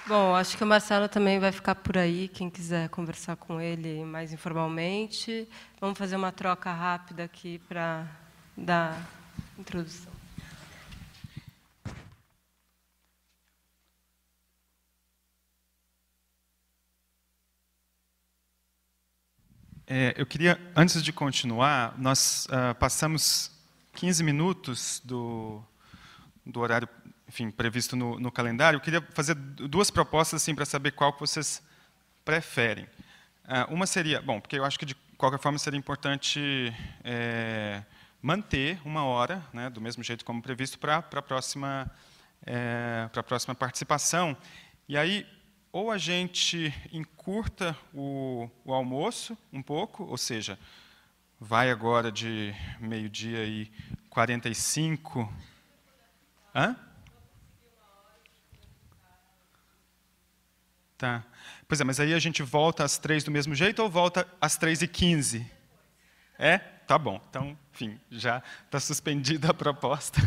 Bom, acho que o Marcelo também vai ficar por aí, quem quiser conversar com ele mais informalmente. Vamos fazer uma troca rápida aqui para dar introdução. Eu queria, antes de continuar, nós passamos 15 minutos do horário, enfim, previsto no calendário. Eu queria fazer duas propostas assim, para saber qual que vocês preferem. Uma seria, bom, porque eu acho que de qualquer forma seria importante manter 1 hora, né, do mesmo jeito como previsto, para a próxima participação. E aí, ou a gente encurta o almoço um pouco, ou seja, vai agora de 12h45. Hã? Tá. Pois é, mas aí a gente volta às 3 do mesmo jeito ou volta às 3h15? É? Tá bom. Então, enfim, já está suspendida a proposta.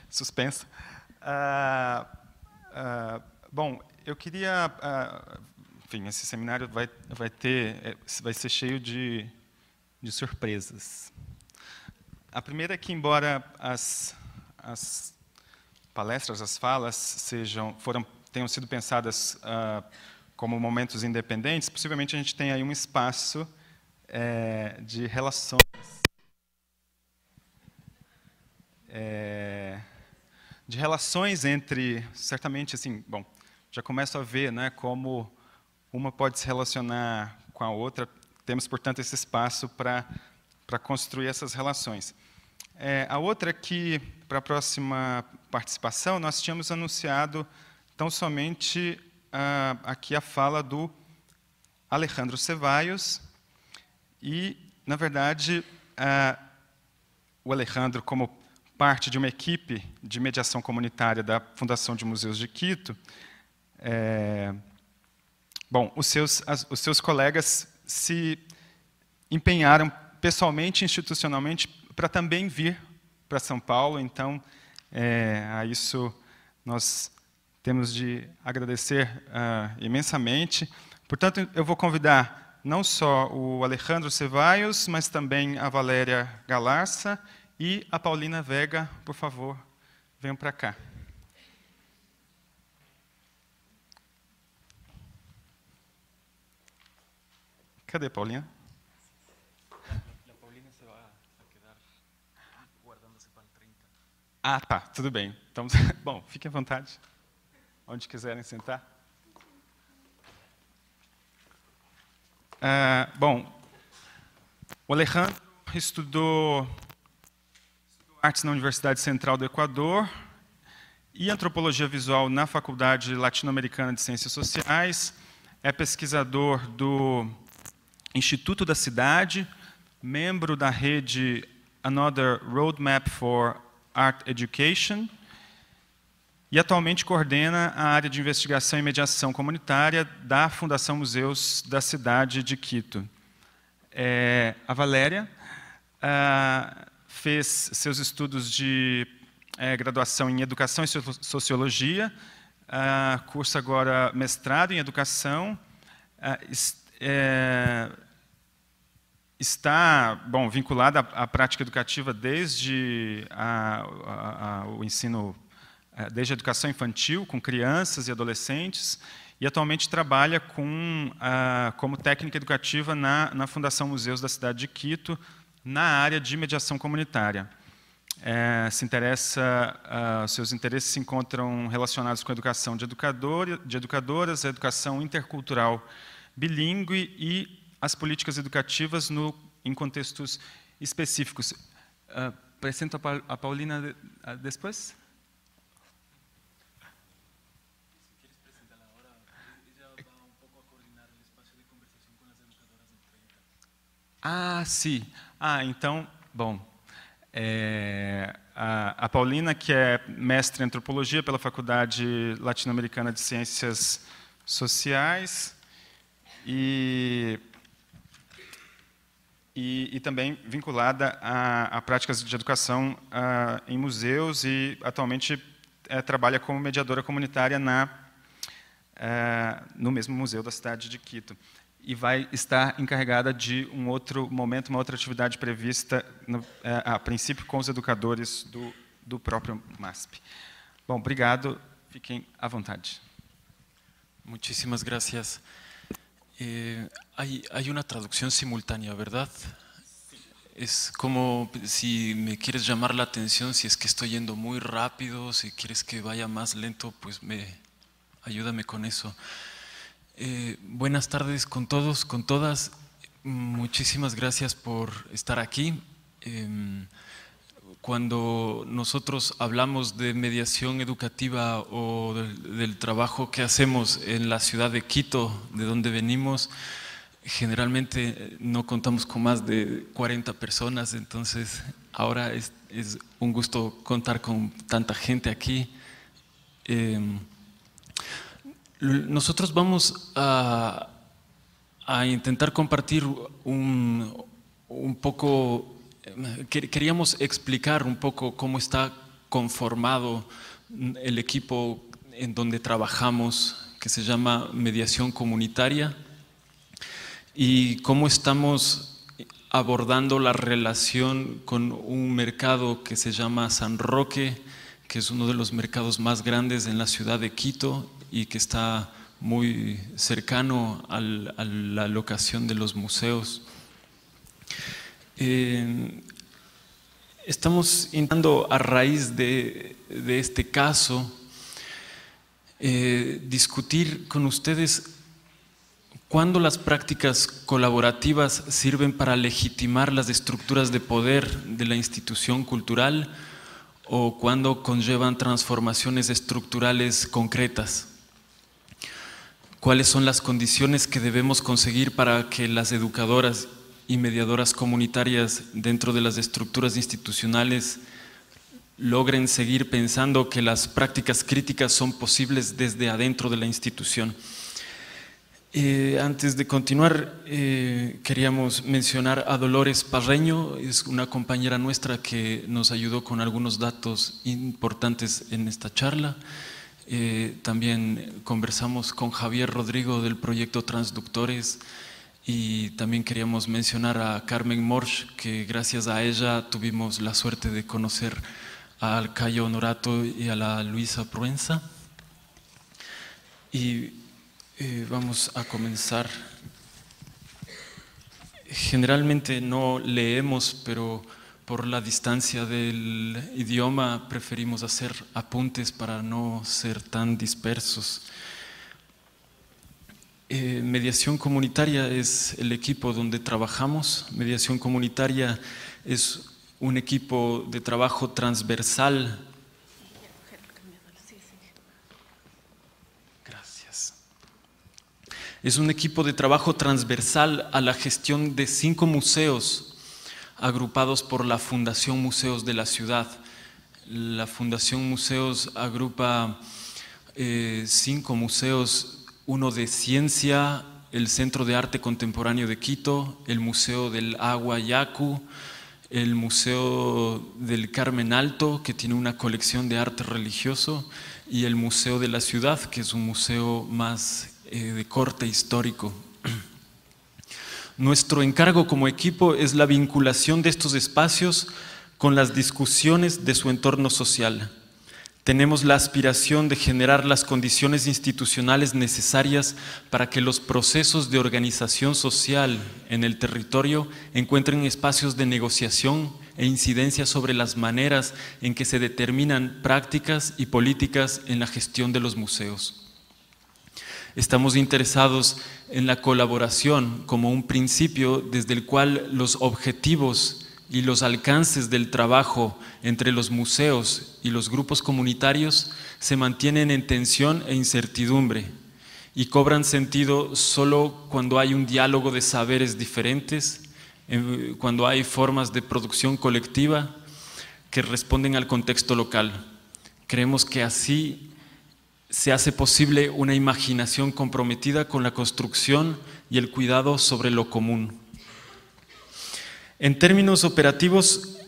Suspensa. Bom, eu queria... enfim, esse seminário vai ser cheio de surpresas. A primeira é que, embora as palestras, as falas, tenham sido pensadas como momentos independentes, possivelmente a gente tem aí um espaço de relações. De relações entre, certamente, assim, bom, já começo a ver, né, como uma pode se relacionar com a outra. Temos, portanto, esse espaço para construir essas relações. A outra é que, para a próxima participação, nós tínhamos anunciado tão somente aqui a fala do Alejandro Cevallos, e, na verdade, o Alejandro, como parte de uma equipe de mediação comunitária da Fundação de Museus de Quito, bom, os seus colegas se empenharam pessoalmente e institucionalmente para também vir para São Paulo. Então, a isso nós temos de agradecer imensamente. Portanto, eu vou convidar não só o Alejandro Cevallos, mas também a Valéria Galarza e a Paulina Vega. Por favor, venham para cá. Cadê a Paulina? Ah, tá, tudo bem. Então, bom, fiquem à vontade, onde quiserem sentar. Bom, o Alejandro estudou artes na Universidade Central do Equador e antropologia visual na Faculdade Latino-Americana de Ciências Sociais, é pesquisador do Instituto da Cidade, membro da rede Another Roadmap for Art Education, e atualmente coordena a área de investigação e mediação comunitária da Fundação Museus da Cidade de Quito. A Valéria fez seus estudos de graduação em Educação e Sociologia, cursa agora mestrado em Educação, está, bom, vinculada à prática educativa desde o ensino, desde a educação infantil, com crianças e adolescentes, e atualmente trabalha como técnica educativa na Fundação Museus da Cidade de Quito, na área de mediação comunitária. Seus interesses se encontram relacionados com a educação de educadoras, a educação intercultural bilíngue e as políticas educativas em contextos específicos. Apresento a Paulina depois? Ah, sim. Então, bom. A Paulina, que é mestre em antropologia pela Faculdade Latino-Americana de Ciências Sociais e também vinculada a práticas de educação em museus, e atualmente trabalha como mediadora comunitária na no mesmo museu da cidade de Quito. E vai estar encarregada de um outro momento, uma outra atividade prevista, a princípio, com os educadores do próprio MASP. Bom, obrigado. Fiquem à vontade. Muchísimas gracias. Hay una traducción simultánea, ¿verdad? Es como si me quieres llamar la atención, si es que estoy yendo muy rápido, si quieres que vaya más lento, pues ayúdame con eso. Buenas tardes con todos, con todas. Muchísimas gracias por estar aquí. Cuando nosotros hablamos de mediación educativa o del trabajo que hacemos en la ciudad de Quito, de donde venimos, generalmente no contamos con más de 40 personas, entonces ahora es un gusto contar con tanta gente aquí. Nosotros vamos a intentar compartir un poco. Queríamos explicar un poco cómo está conformado el equipo en donde trabajamos, que se llama Mediación Comunitaria, y cómo estamos abordando la relación con un mercado que se llama San Roque, que es uno de los mercados más grandes en la ciudad de Quito y que está muy cercano a la locación de los museos. Estamos intentando, a raíz de este caso, discutir con ustedes cuándo las prácticas colaborativas sirven para legitimar las estructuras de poder de la institución cultural o cuándo conllevan transformaciones estructurales concretas. ¿Cuáles son las condiciones que debemos conseguir para que las educadoras y mediadoras comunitarias dentro de las estructuras institucionales logren seguir pensando que las prácticas críticas son posibles desde adentro de la institución? Antes de continuar, queríamos mencionar a Dolores Parreño, es una compañera nuestra que nos ayudó con algunos datos importantes en esta charla. También conversamos con Javier Rodrigo del proyecto Transductores. Y también queríamos mencionar a Carmen Morsch, que gracias a ella tuvimos la suerte de conocer al Cayo Honorato y a la Luisa Proenza. Y vamos a comenzar. Generalmente no leemos, pero por la distancia del idioma preferimos hacer apuntes para no ser tan dispersos. Mediación Comunitaria es el equipo donde trabajamos. Mediación Comunitaria es un equipo de trabajo transversal. Gracias. Es un equipo de trabajo transversal a la gestión de 5 museos agrupados por la Fundación Museos de la Ciudad. La Fundación Museos agrupa 5 museos. Uno de Ciencia, el Centro de Arte Contemporáneo de Quito, el Museo del Agua Yacu, el Museo del Carmen Alto, que tiene una colección de arte religioso, y el Museo de la Ciudad, que es un museo más de corte histórico. Nuestro encargo como equipo es la vinculación de estos espacios con las discusiones de su entorno social. Tenemos la aspiración de generar las condiciones institucionales necesarias para que los procesos de organización social en el territorio encuentren espacios de negociación e incidencia sobre las maneras en que se determinan prácticas y políticas en la gestión de los museos. Estamos interesados en la colaboración como un principio desde el cual los objetivos y los alcances del trabajo entre los museos y los grupos comunitarios se mantienen en tensión e incertidumbre y cobran sentido solo cuando hay un diálogo de saberes diferentes, cuando hay formas de producción colectiva que responden al contexto local. Creemos que así se hace posible una imaginación comprometida con la construcción y el cuidado sobre lo común. En términos operativos,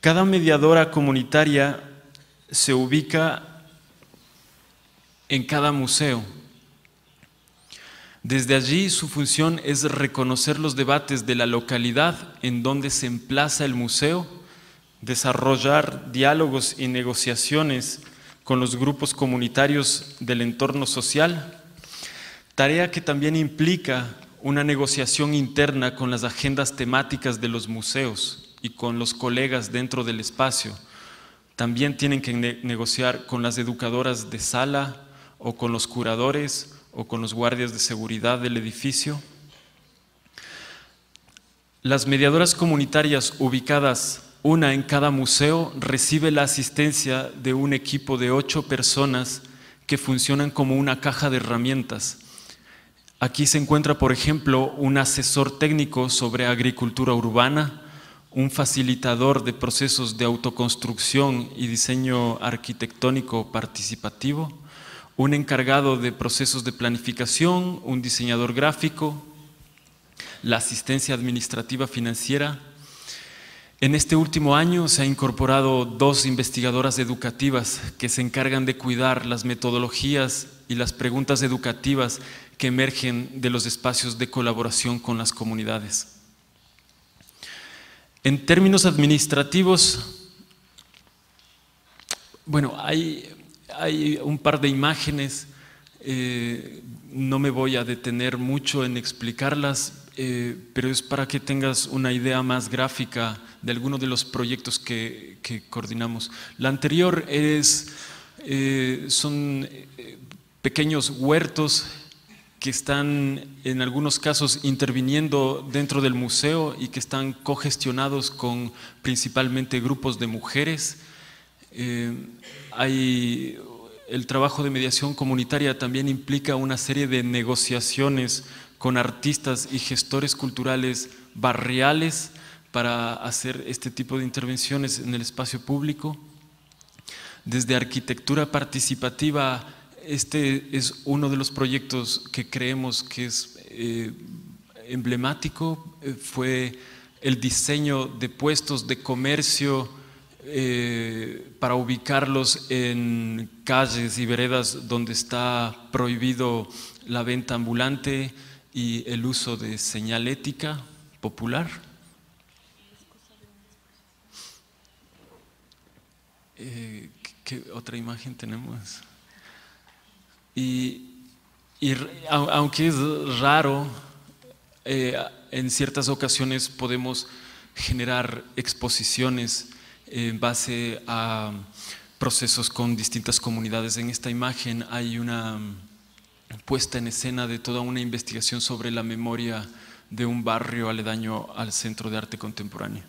cada mediadora comunitaria se ubica en cada museo. Desde allí su función es reconocer los debates de la localidad en donde se emplaza el museo, desarrollar diálogos y negociaciones con los grupos comunitarios del entorno social, tarea que también implica una negociación interna con las agendas temáticas de los museos y con los colegas dentro del espacio. También tienen que negociar con las educadoras de sala o con los curadores o con los guardias de seguridad del edificio. Las mediadoras comunitarias ubicadas una en cada museo recibe la asistencia de un equipo de 8 personas que funcionan como una caja de herramientas. Aquí se encuentra, por ejemplo, un asesor técnico sobre agricultura urbana, un facilitador de procesos de autoconstrucción y diseño arquitectónico participativo, un encargado de procesos de planificación, un diseñador gráfico, la asistencia administrativa financiera. En este último año se han incorporado 2 investigadoras educativas que se encargan de cuidar las metodologías y las preguntas educativas que emergen de los espacios de colaboración con las comunidades. En términos administrativos, bueno, hay un par de imágenes, no me voy a detener mucho en explicarlas, pero es para que tengas una idea más gráfica de algunos de los proyectos que coordinamos. La anterior son pequeños huertos que están en algunos casos interviniendo dentro del museo y que están cogestionados con principalmente grupos de mujeres. El trabajo de mediación comunitaria también implica una serie de negociaciones con artistas y gestores culturales barriales para hacer este tipo de intervenciones en el espacio público. Desde arquitectura participativa, este es uno de los proyectos que creemos que es emblemático. Fue el diseño de puestos de comercio para ubicarlos en calles y veredas donde está prohibido la venta ambulante y el uso de señalética popular. ¿Qué otra imagen tenemos? Y aunque es raro, en ciertas ocasiones podemos generar exposiciones en base a procesos con distintas comunidades. En esta imagen hay una puesta en escena de toda una investigación sobre la memoria de un barrio aledaño al Centro de Arte Contemporáneo.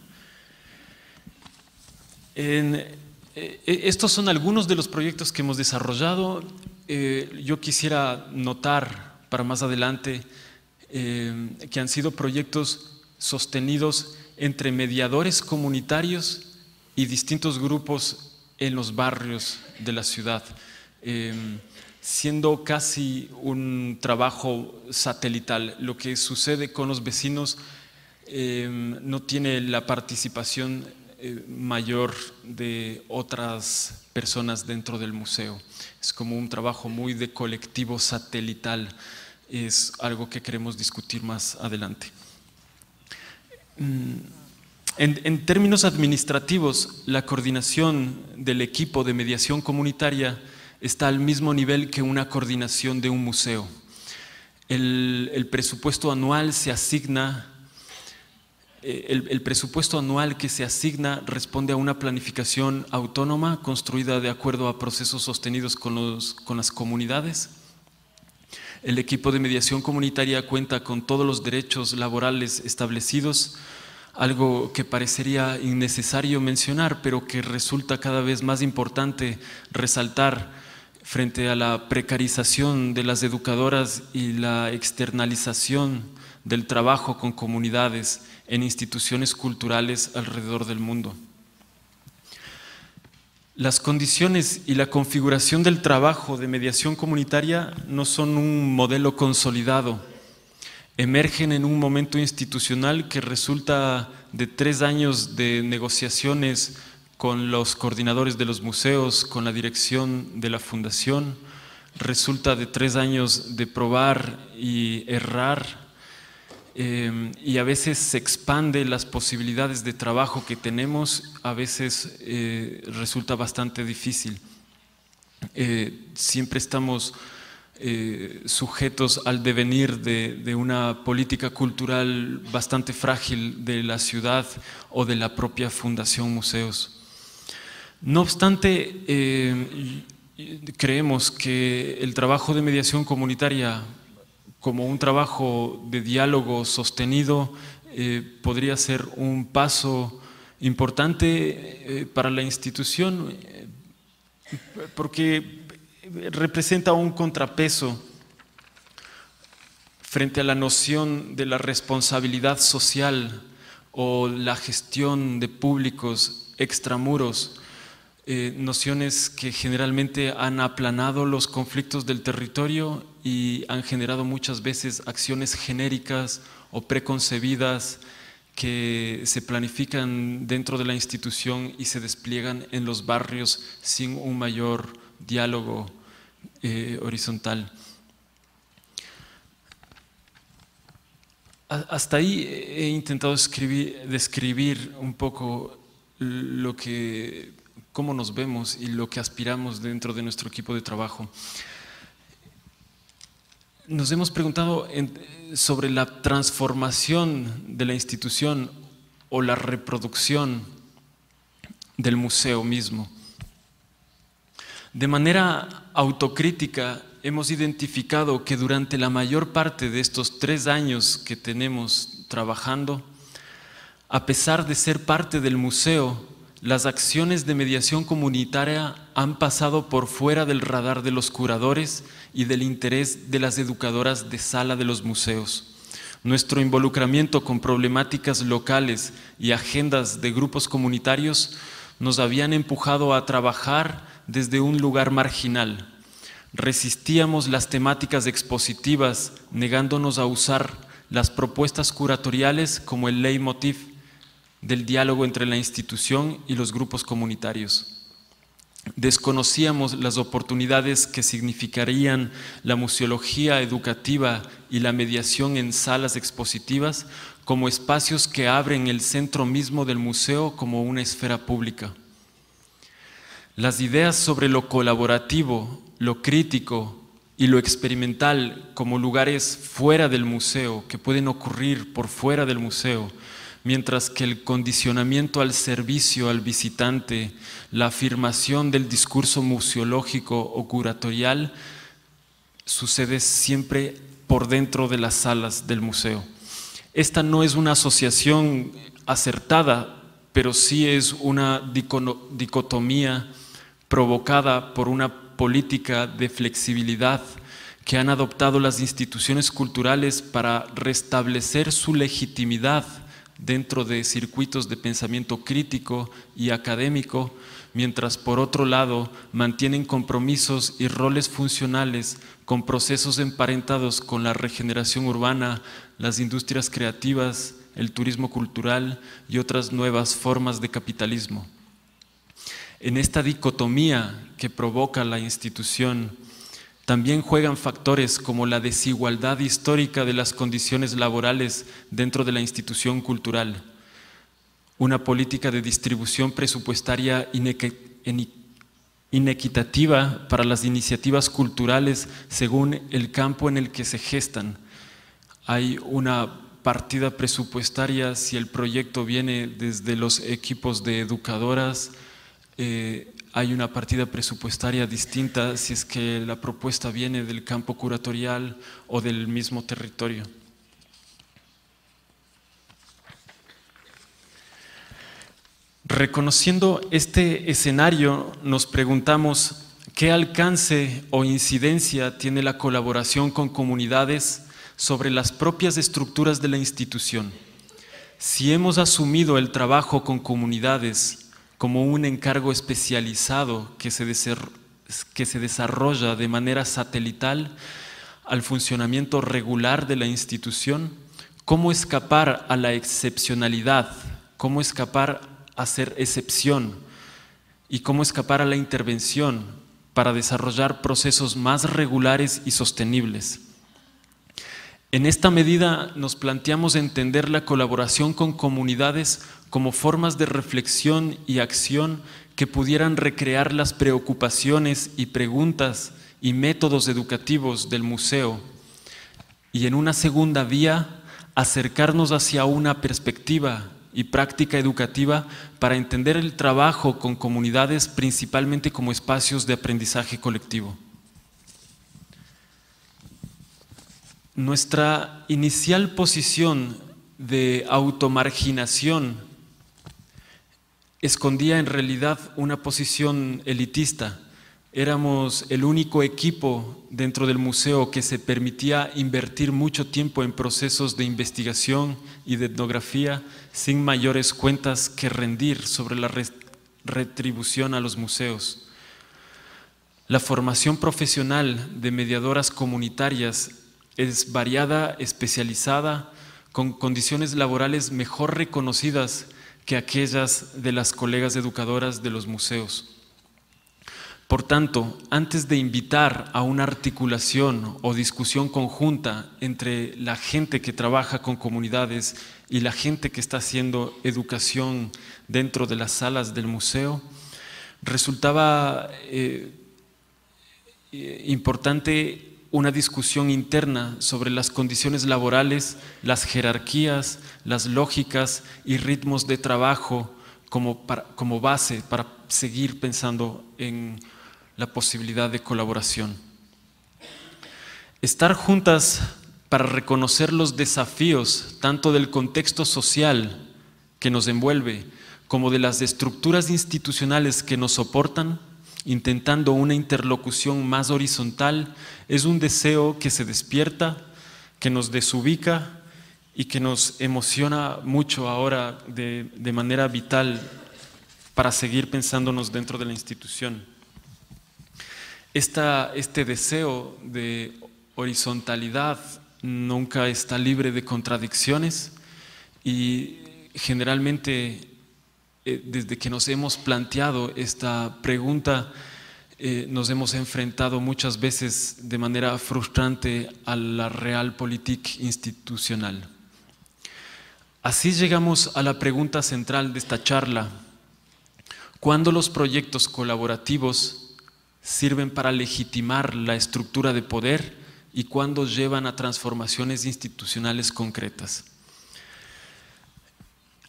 Estos son algunos de los proyectos que hemos desarrollado. Yo quisiera notar para más adelante que han sido proyectos sostenidos entre mediadores comunitarios y distintos grupos en los barrios de la ciudad, siendo casi un trabajo satelital. Lo que sucede con los vecinos no tiene la participación mayor de otras personas dentro del museo. Es como un trabajo muy de colectivo satelital. Es algo que queremos discutir más adelante. En términos administrativos, la coordinación del equipo de mediación comunitaria está al mismo nivel que una coordinación de un museo. El presupuesto anual se asigna, el presupuesto anual que se asigna responde a una planificación autónoma construida de acuerdo a procesos sostenidos con las comunidades. El equipo de mediación comunitaria cuenta con todos los derechos laborales establecidos, algo que parecería innecesario mencionar, pero que resulta cada vez más importante resaltar frente a la precarización de las educadoras y la externalización del trabajo con comunidades en instituciones culturales alrededor del mundo. Las condiciones y la configuración del trabajo de mediación comunitaria no son un modelo consolidado. Emergen en un momento institucional que resulta de 3 años de negociaciones con los coordinadores de los museos, con la dirección de la fundación, resulta de 3 años de probar y errar, y a veces se expande las posibilidades de trabajo que tenemos, a veces resulta bastante difícil. Siempre estamos sujetos al devenir de una política cultural bastante frágil de la ciudad o de la propia Fundación Museos. No obstante, creemos que el trabajo de mediación comunitaria como un trabajo de diálogo sostenido podría ser un paso importante para la institución, porque representa un contrapeso frente a la noción de la responsabilidad social o la gestión de públicos extramuros, nociones que generalmente han aplanado los conflictos del territorio y han generado muchas veces acciones genéricas o preconcebidas que se planifican dentro de la institución y se despliegan en los barrios sin un mayor diálogo horizontal. Hasta ahí he intentado describir un poco cómo nos vemos y lo que aspiramos dentro de nuestro equipo de trabajo. Nos hemos preguntado sobre la transformación de la institución o la reproducción del museo mismo. De manera autocrítica hemos identificado que durante la mayor parte de estos 3 años que tenemos trabajando, a pesar de ser parte del museo, las acciones de mediación comunitaria han pasado por fuera del radar de los curadores y del interés de las educadoras de sala de los museos. Nuestro involucramiento con problemáticas locales y agendas de grupos comunitarios nos habían empujado a trabajar desde un lugar marginal. Resistíamos las temáticas expositivas, negándonos a usar las propuestas curatoriales como el leitmotiv del diálogo entre la institución y los grupos comunitarios. Desconocíamos las oportunidades que significarían la museología educativa y la mediación en salas expositivas como espacios que abren el centro mismo del museo como una esfera pública. Las ideas sobre lo colaborativo, lo crítico y lo experimental como lugares fuera del museo, que pueden ocurrir por fuera del museo, mientras que el condicionamiento al servicio al visitante, la afirmación del discurso museológico o curatorial, sucede siempre por dentro de las salas del museo. Esta no es una asociación acertada, pero sí es una dicotomía provocada por una política de flexibilidad que han adoptado las instituciones culturales para restablecer su legitimidad dentro de circuitos de pensamiento crítico y académico, mientras por otro lado mantienen compromisos y roles funcionales con procesos emparentados con la regeneración urbana, las industrias creativas, el turismo cultural y otras nuevas formas de capitalismo. En esta dicotomía que provoca la institución, también juegan factores como la desigualdad histórica de las condiciones laborales dentro de la institución cultural, una política de distribución presupuestaria inequitativa para las iniciativas culturales según el campo en el que se gestan. Hay una partida presupuestaria si el proyecto viene desde los equipos de educadoras, hay una partida presupuestaria distinta si es que la propuesta viene del campo curatorial o del mismo territorio. Reconociendo este escenario, nos preguntamos qué alcance o incidencia tiene la colaboración con comunidades sobre las propias estructuras de la institución. Si hemos asumido el trabajo con comunidades como un encargo especializado que se desarrolla de manera satelital al funcionamiento regular de la institución, ¿cómo escapar a la excepcionalidad? ¿Cómo escapar a ser excepción? ¿Y cómo escapar a la intervención? para desarrollar procesos más regulares y sostenibles. En esta medida nos planteamos entender la colaboración con comunidades como formas de reflexión y acción que pudieran recrear las preocupaciones y preguntas y métodos educativos del museo, y en una segunda vía, acercarnos hacia una perspectiva y práctica educativa para entender el trabajo con comunidades principalmente como espacios de aprendizaje colectivo. Nuestra inicial posición de automarginación escondía en realidad una posición elitista. Éramos el único equipo dentro del museo que se permitía invertir mucho tiempo en procesos de investigación y de etnografía sin mayores cuentas que rendir sobre la retribución a los museos. La formación profesional de mediadoras comunitarias es variada, especializada, con condiciones laborales mejor reconocidas que aquellas de las colegas educadoras de los museos. Por tanto, antes de invitar a una articulación o discusión conjunta entre la gente que trabaja con comunidades y la gente que está haciendo educación dentro de las salas del museo, resultaba importante una discusión interna sobre las condiciones laborales, las jerarquías, las lógicas y ritmos de trabajo como base para seguir pensando en la posibilidad de colaboración. Estar juntas para reconocer los desafíos tanto del contexto social que nos envuelve como de las estructuras institucionales que nos soportan, intentando una interlocución más horizontal, es un deseo que se despierta, que nos desubica y que nos emociona mucho ahora de manera vital para seguir pensándonos dentro de la institución. Este deseo de horizontalidad nunca está libre de contradicciones y generalmente desde que nos hemos planteado esta pregunta nos hemos enfrentado muchas veces de manera frustrante a la realpolitik institucional. Así llegamos a la pregunta central de esta charla: ¿cuándo los proyectos colaborativos sirven para legitimar la estructura de poder y cuándo llevan a transformaciones institucionales concretas?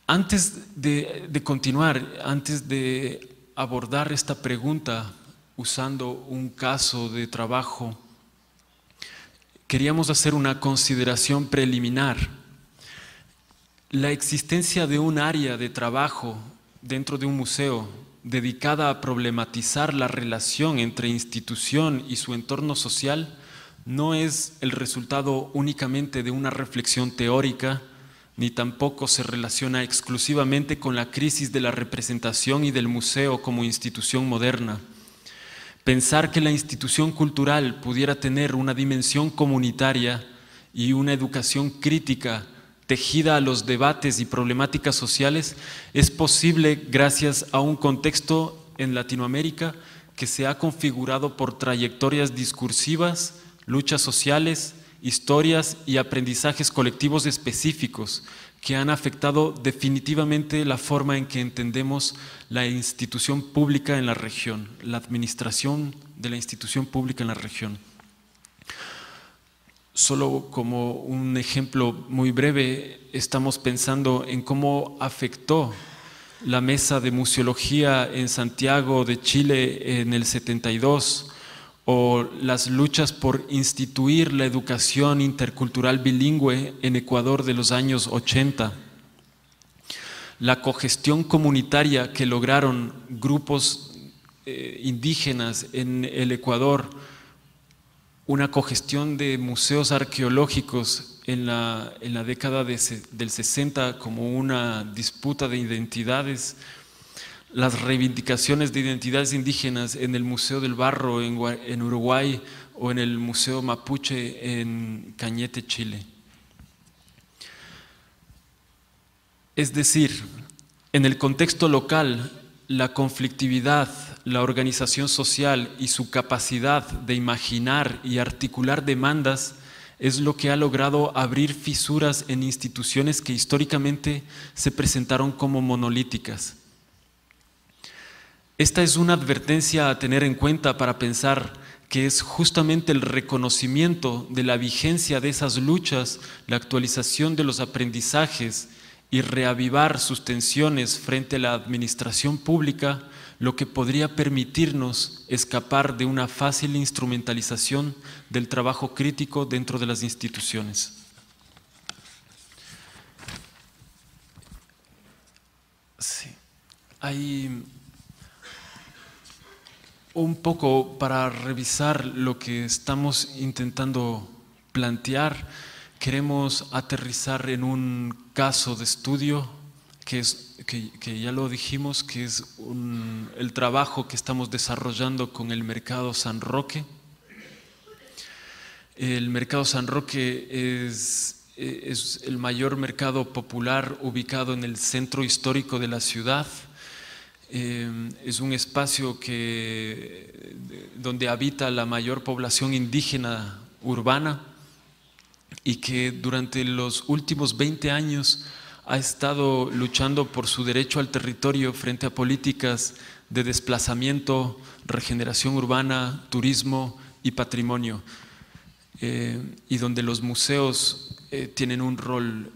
Antes de continuar, antes de abordar esta pregunta usando un caso de trabajo, queríamos hacer una consideración preliminar. La existencia de un área de trabajo dentro de un museo dedicada a problematizar la relación entre institución y su entorno social no es el resultado únicamente de una reflexión teórica, ni tampoco se relaciona exclusivamente con la crisis de la representación y del museo como institución moderna. Pensar que la institución cultural pudiera tener una dimensión comunitaria y una educación crítica tejida a los debates y problemáticas sociales es posible gracias a un contexto en Latinoamérica que se ha configurado por trayectorias discursivas, luchas sociales, historias y aprendizajes colectivos específicos que han afectado definitivamente la forma en que entendemos la institución pública en la región, la administración de la institución pública en la región. Solo como un ejemplo muy breve, estamos pensando en cómo afectó la Mesa de Museología en Santiago de Chile en el 72, o las luchas por instituir la educación intercultural bilingüe en Ecuador de los años 80. La cogestión comunitaria que lograron grupos indígenas en el Ecuador, una cogestión de museos arqueológicos en la década del 60 como una disputa de identidades, las reivindicaciones de identidades indígenas en el Museo del Barro en Uruguay o en el Museo Mapuche en Cañete, Chile. Es decir, en el contexto local, la conflictividad, la organización social y su capacidad de imaginar y articular demandas es lo que ha logrado abrir fisuras en instituciones que históricamente se presentaron como monolíticas. Esta es una advertencia a tener en cuenta para pensar que es justamente el reconocimiento de la vigencia de esas luchas, la actualización de los aprendizajes y reavivar sus tensiones frente a la administración pública lo que podría permitirnos escapar de una fácil instrumentalización del trabajo crítico dentro de las instituciones. Sí. Hay un poco para revisar lo que estamos intentando plantear. Queremos aterrizar en un caso de estudio que ya lo dijimos, que es el trabajo que estamos desarrollando con el Mercado San Roque. El Mercado San Roque es el mayor mercado popular ubicado en el centro histórico de la ciudad. Es un espacio donde habita la mayor población indígena urbana y que durante los últimos 20 años ha estado luchando por su derecho al territorio frente a políticas de desplazamiento, regeneración urbana, turismo y patrimonio, y donde los museos tienen un rol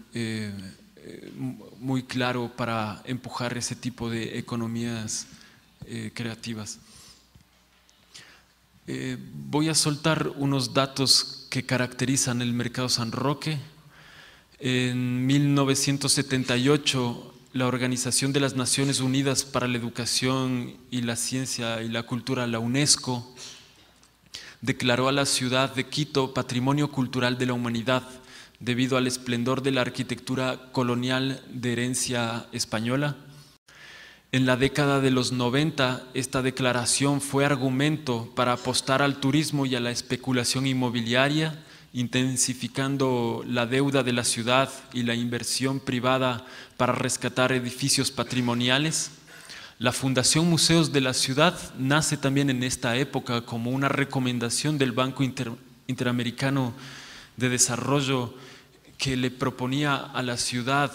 muy claro para empujar ese tipo de economías creativas. Voy a soltar unos datos que caracterizan el Mercado San Roque. En 1978, la Organización de las Naciones Unidas para la Educación y la Ciencia y la Cultura, la UNESCO, declaró a la ciudad de Quito Patrimonio Cultural de la Humanidad debido al esplendor de la arquitectura colonial de herencia española. En la década de los 90, esta declaración fue argumento para apostar al turismo y a la especulación inmobiliaria, intensificando la deuda de la ciudad y la inversión privada para rescatar edificios patrimoniales. La Fundación Museos de la Ciudad nace también en esta época como una recomendación del Banco Interamericano de Desarrollo, que le proponía a la ciudad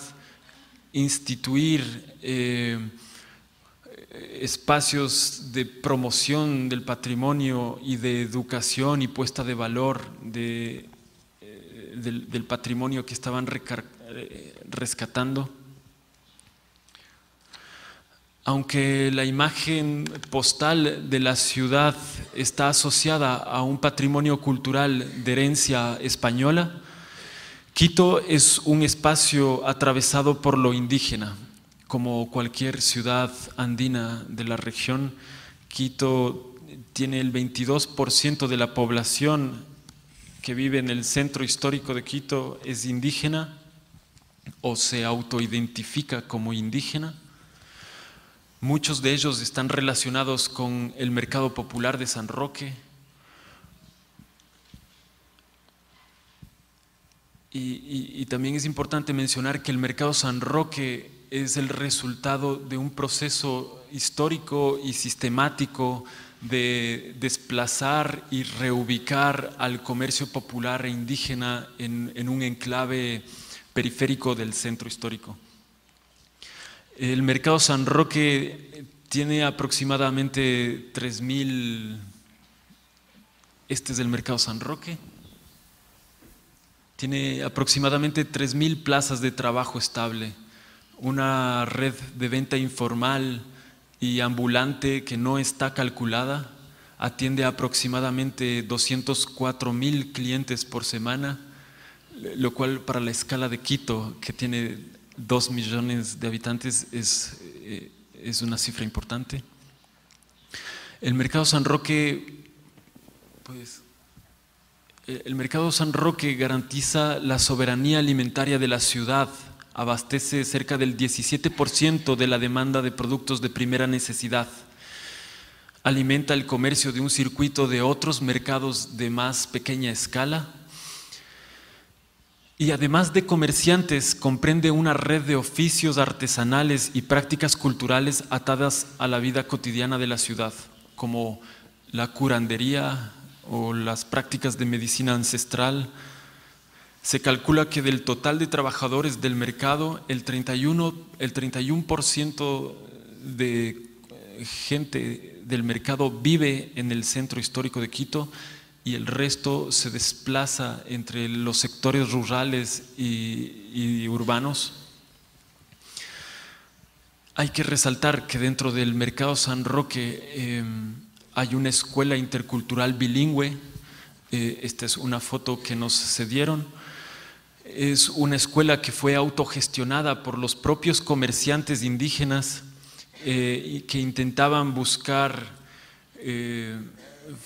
instituir espacios de promoción del patrimonio y de educación y puesta de valor del patrimonio que estaban rescatando. Aunque la imagen postal de la ciudad está asociada a un patrimonio cultural de herencia española, Quito es un espacio atravesado por lo indígena. Como cualquier ciudad andina de la región, Quito tiene el 22% de la población que vive en el centro histórico de Quito es indígena o se autoidentifica como indígena. Muchos de ellos están relacionados con el mercado popular de San Roque. Y también es importante mencionar que el Mercado San Roque es el resultado de un proceso histórico y sistemático de desplazar y reubicar al comercio popular e indígena en un enclave periférico del centro histórico. El Mercado San Roque tiene aproximadamente 3.000, este es el Mercado San Roque, tiene aproximadamente 3.000 plazas de trabajo estable, una red de venta informal y ambulante que no está calculada, atiende a aproximadamente 204.000 clientes por semana, lo cual para la escala de Quito, que tiene 2 millones de habitantes, es una cifra importante. El Mercado San Roque, el Mercado San Roque garantiza la soberanía alimentaria de la ciudad, abastece cerca del 17% de la demanda de productos de primera necesidad, alimenta el comercio de un circuito de otros mercados de más pequeña escala Y además de comerciantes, comprende una red de oficios artesanales y prácticas culturales atadas a la vida cotidiana de la ciudad, como la curandería o las prácticas de medicina ancestral. Se calcula que del total de trabajadores del mercado, el 31% de gente del mercado vive en el centro histórico de Quito, y el resto se desplaza entre los sectores rurales y urbanos. Hay que resaltar que dentro del Mercado San Roque hay una escuela intercultural bilingüe. Esta es una foto que nos cedieron. Es una escuela que fue autogestionada por los propios comerciantes indígenas y que intentaban buscar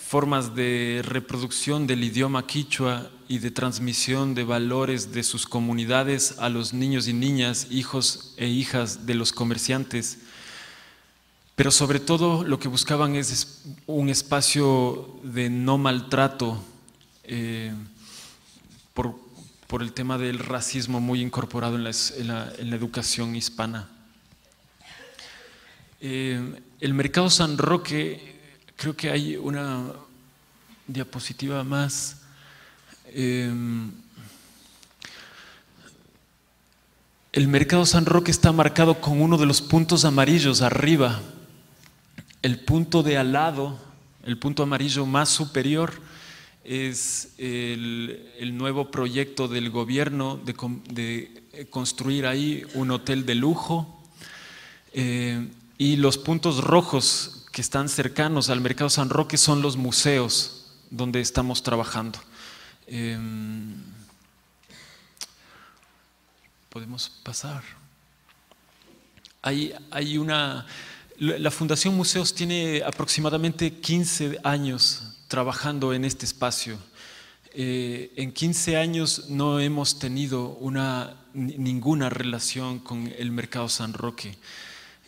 formas de reproducción del idioma quichua y de transmisión de valores de sus comunidades a los niños y niñas, hijos e hijas de los comerciantes. Pero sobre todo lo que buscaban es un espacio de no maltrato por el tema del racismo muy incorporado en la educación hispana. El Mercado San Roque, creo que hay una diapositiva más. El Mercado San Roque está marcado con uno de los puntos amarillos arriba. El punto de al lado, el punto amarillo más superior, es el nuevo proyecto del gobierno de construir ahí un hotel de lujo. Y los puntos rojos que están cercanos al Mercado San Roque son los museos donde estamos trabajando. Podemos pasar. La Fundación Museos tiene aproximadamente 15 años trabajando en este espacio. En 15 años no hemos tenido ninguna relación con el Mercado San Roque.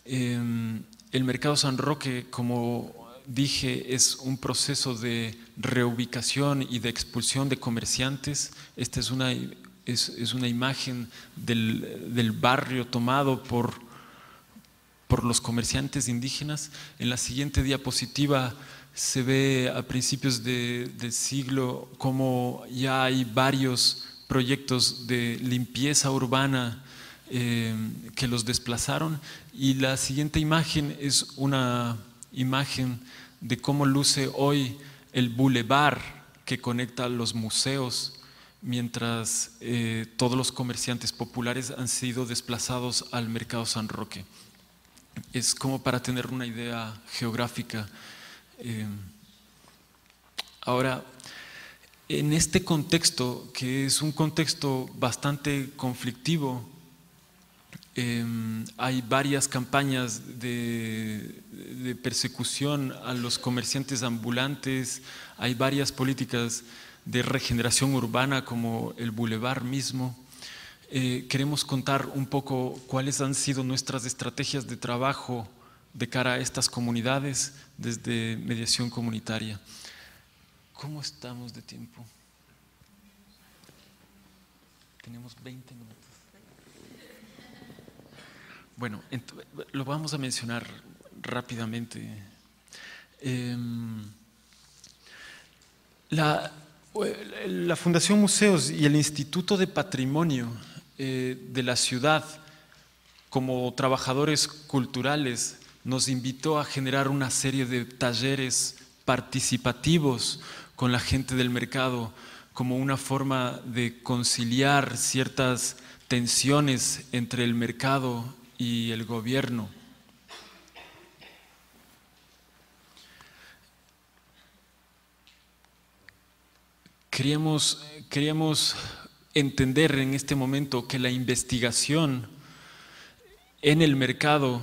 El Mercado San Roque, como dije, es un proceso de reubicación y de expulsión de comerciantes. Esta es una imagen del barrio tomado por los comerciantes indígenas. En la siguiente diapositiva se ve a principios del siglo cómo ya hay varios proyectos de limpieza urbana que los desplazaron, y la siguiente imagen es una imagen de cómo luce hoy el bulevar que conecta los museos, mientras todos los comerciantes populares han sido desplazados al Mercado San Roque. Es como para tener una idea geográfica. Ahora, en este contexto, que es un contexto bastante conflictivo, hay varias campañas de persecución a los comerciantes ambulantes, hay varias políticas de regeneración urbana como el bulevar mismo. Queremos contar un poco cuáles han sido nuestras estrategias de trabajo de cara a estas comunidades desde mediación comunitaria. ¿Cómo estamos de tiempo? Tenemos 20 minutos. Bueno, lo vamos a mencionar rápidamente. La Fundación Museos y el Instituto de Patrimonio de la ciudad, como trabajadores culturales, nos invitó a generar una serie de talleres participativos con la gente del mercado, como una forma de conciliar ciertas tensiones entre el mercado y el gobierno. Queríamos entender en este momento que la investigación en el mercado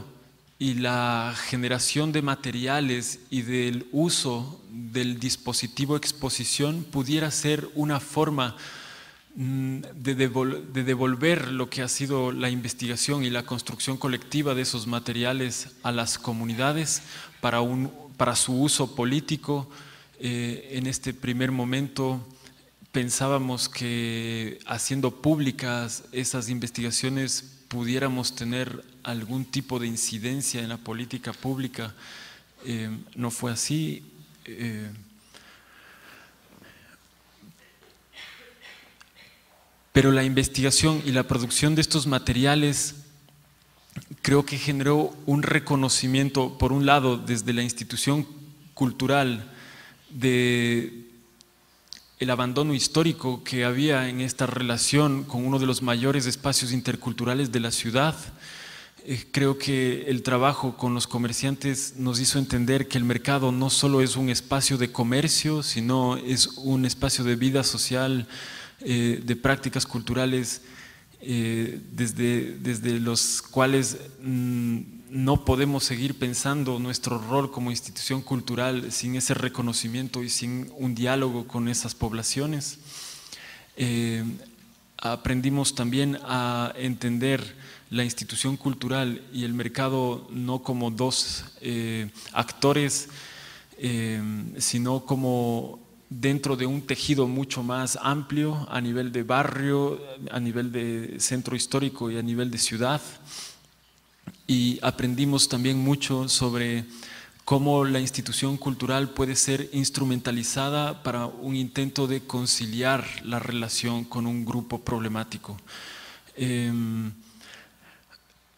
y la generación de materiales y del uso del dispositivo exposición pudiera ser una forma de devolver lo que ha sido la investigación y la construcción colectiva de esos materiales a las comunidades para su uso político en este primer momento, pensábamos que haciendo públicas esas investigaciones pudiéramos tener algún tipo de incidencia en la política pública. No fue así. Pero la investigación y la producción de estos materiales creo que generó un reconocimiento, por un lado, desde la institución cultural, de el abandono histórico que había en esta relación con uno de los mayores espacios interculturales de la ciudad. Creo que el trabajo con los comerciantes nos hizo entender que el mercado no solo es un espacio de comercio, sino es un espacio de vida social, de prácticas culturales, desde los cuales no podemos seguir pensando nuestro rol como institución cultural sin ese reconocimiento y sin un diálogo con esas poblaciones. Aprendimos también a entender la institución cultural y el mercado no como dos actores, sino como dentro de un tejido mucho más amplio a nivel de barrio, a nivel de centro histórico y a nivel de ciudad. Y aprendimos también mucho sobre cómo la institución cultural puede ser instrumentalizada para un intento de conciliar la relación con un grupo problemático.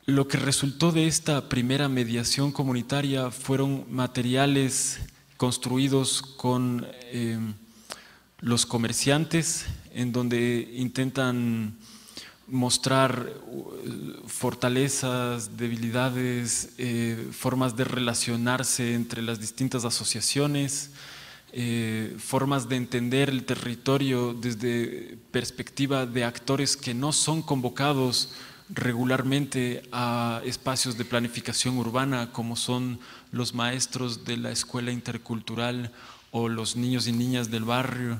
Lo que resultó de esta primera mediación comunitaria fueron materiales construidos con los comerciantes, en donde intentan mostrar fortalezas, debilidades, formas de relacionarse entre las distintas asociaciones, formas de entender el territorio desde perspectiva de actores que no son convocados regularmente a espacios de planificación urbana, como son los maestros de la escuela intercultural o los niños y niñas del barrio.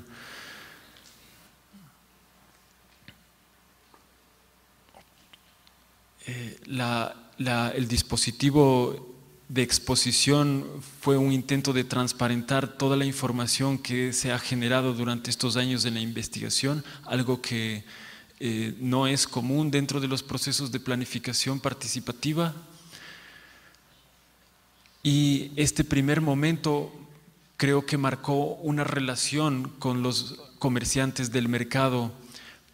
El dispositivo de exposición fue un intento de transparentar toda la información que se ha generado durante estos años en la investigación, algo que no es común dentro de los procesos de planificación participativa. Y este primer momento creo que marcó una relación con los comerciantes del mercado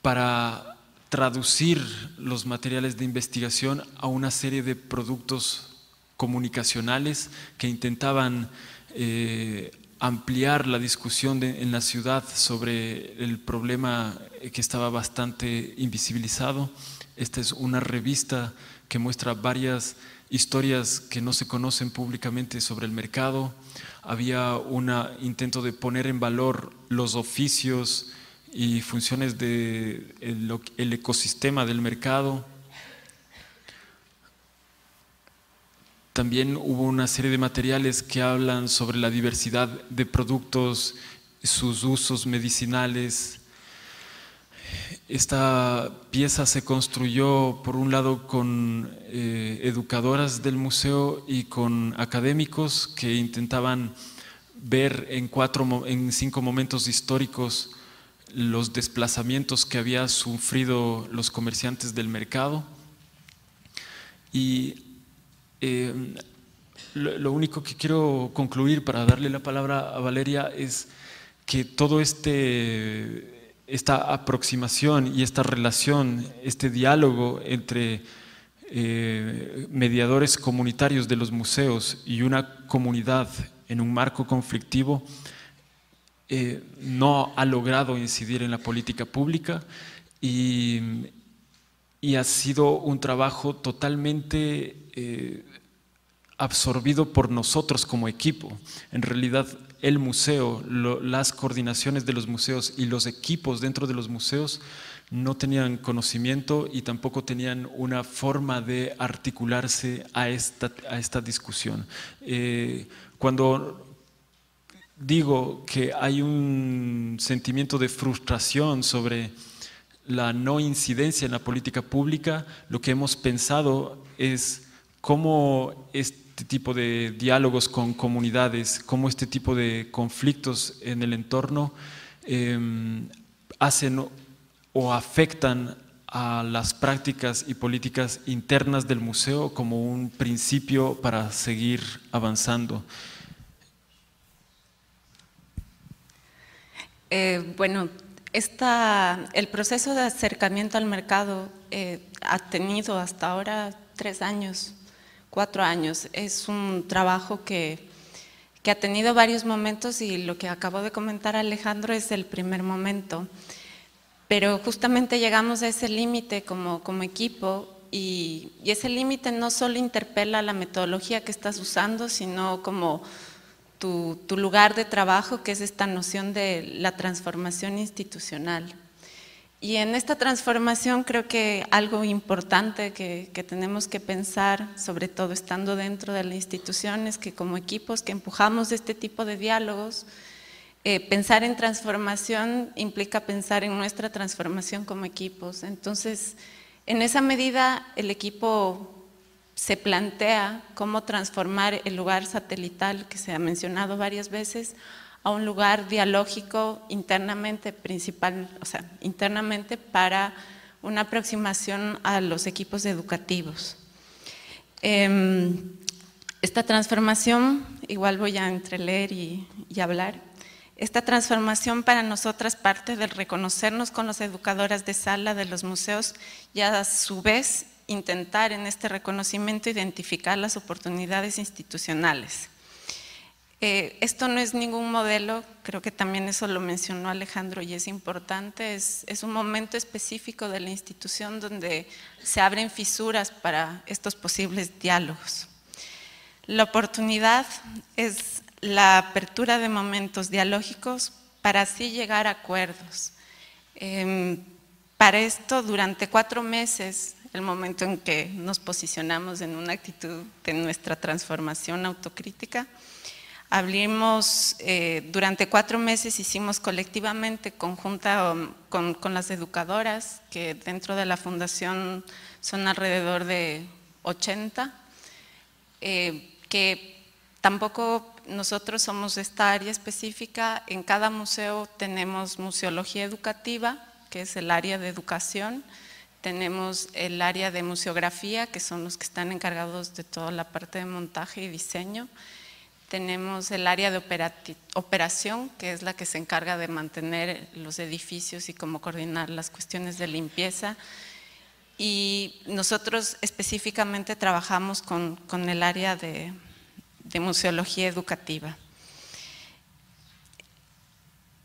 para traducir los materiales de investigación a una serie de productos comunicacionales que intentaban ampliar la discusión en la ciudad sobre el problema que estaba bastante invisibilizado. Esta es una revista que muestra varias historias que no se conocen públicamente sobre el mercado. Había un intento de poner en valor los oficios y funciones del ecosistema del mercado. También hubo una serie de materiales que hablan sobre la diversidad de productos, sus usos medicinales. Esta pieza se construyó por un lado con educadoras del museo y con académicos que intentaban ver en 5 momentos históricos los desplazamientos que habían sufrido los comerciantes del mercado. Y lo único que quiero concluir para darle la palabra a Valeria es que todo esta aproximación y esta relación, este diálogo entre mediadores comunitarios de los museos y una comunidad en un marco conflictivo no ha logrado incidir en la política pública y ha sido un trabajo totalmente absorbido por nosotros como equipo. En realidad el museo, las coordinaciones de los museos y los equipos dentro de los museos no tenían conocimiento y tampoco tenían una forma de articularse a esta discusión. Cuando digo que hay un sentimiento de frustración sobre la no incidencia en la política pública, lo que hemos pensado es cómo este tipo de diálogos con comunidades, cómo este tipo de conflictos en el entorno hacen o afectan a las prácticas y políticas internas del museo como un principio para seguir avanzando. Bueno, el proceso de acercamiento al mercado ha tenido hasta ahora 3 años, 4 años. Es un trabajo que ha tenido varios momentos y lo que acabó de comentar Alejandro es el primer momento. Pero justamente llegamos a ese límite como equipo y ese límite no solo interpela la metodología que estás usando, sino como tu lugar de trabajo, que es esta noción de la transformación institucional. Y en esta transformación creo que algo importante que tenemos que pensar, sobre todo estando dentro de la institución, es que como equipos que empujamos este tipo de diálogos, pensar en transformación implica pensar en nuestra transformación como equipos. Entonces, en esa medida, el equipo se plantea cómo transformar el lugar satelital, que se ha mencionado varias veces, a un lugar dialógico internamente, internamente para una aproximación a los equipos educativos. Esta transformación, igual voy a entreleer y hablar. Esta transformación para nosotras parte del reconocernos con las educadoras de sala de los museos y a su vez intentar en este reconocimiento identificar las oportunidades institucionales. Esto no es ningún modelo, creo que también eso lo mencionó Alejandro y es importante, es un momento específico de la institución donde se abren fisuras para estos posibles diálogos. La oportunidad es la apertura de momentos dialógicos para así llegar a acuerdos. Para esto, durante 4 meses, el momento en que nos posicionamos en una actitud de nuestra transformación autocrítica, durante 4 meses hicimos colectivamente, conjunta con las educadoras, que dentro de la fundación son alrededor de 80, que tampoco nosotros somos esta área específica. En cada museo tenemos museología educativa, que es el área de educación, tenemos el área de museografía, que son los que están encargados de toda la parte de montaje y diseño, tenemos el área de operación, que es la que se encarga de mantener los edificios y cómo coordinar las cuestiones de limpieza, y nosotros específicamente trabajamos con el área de museología educativa.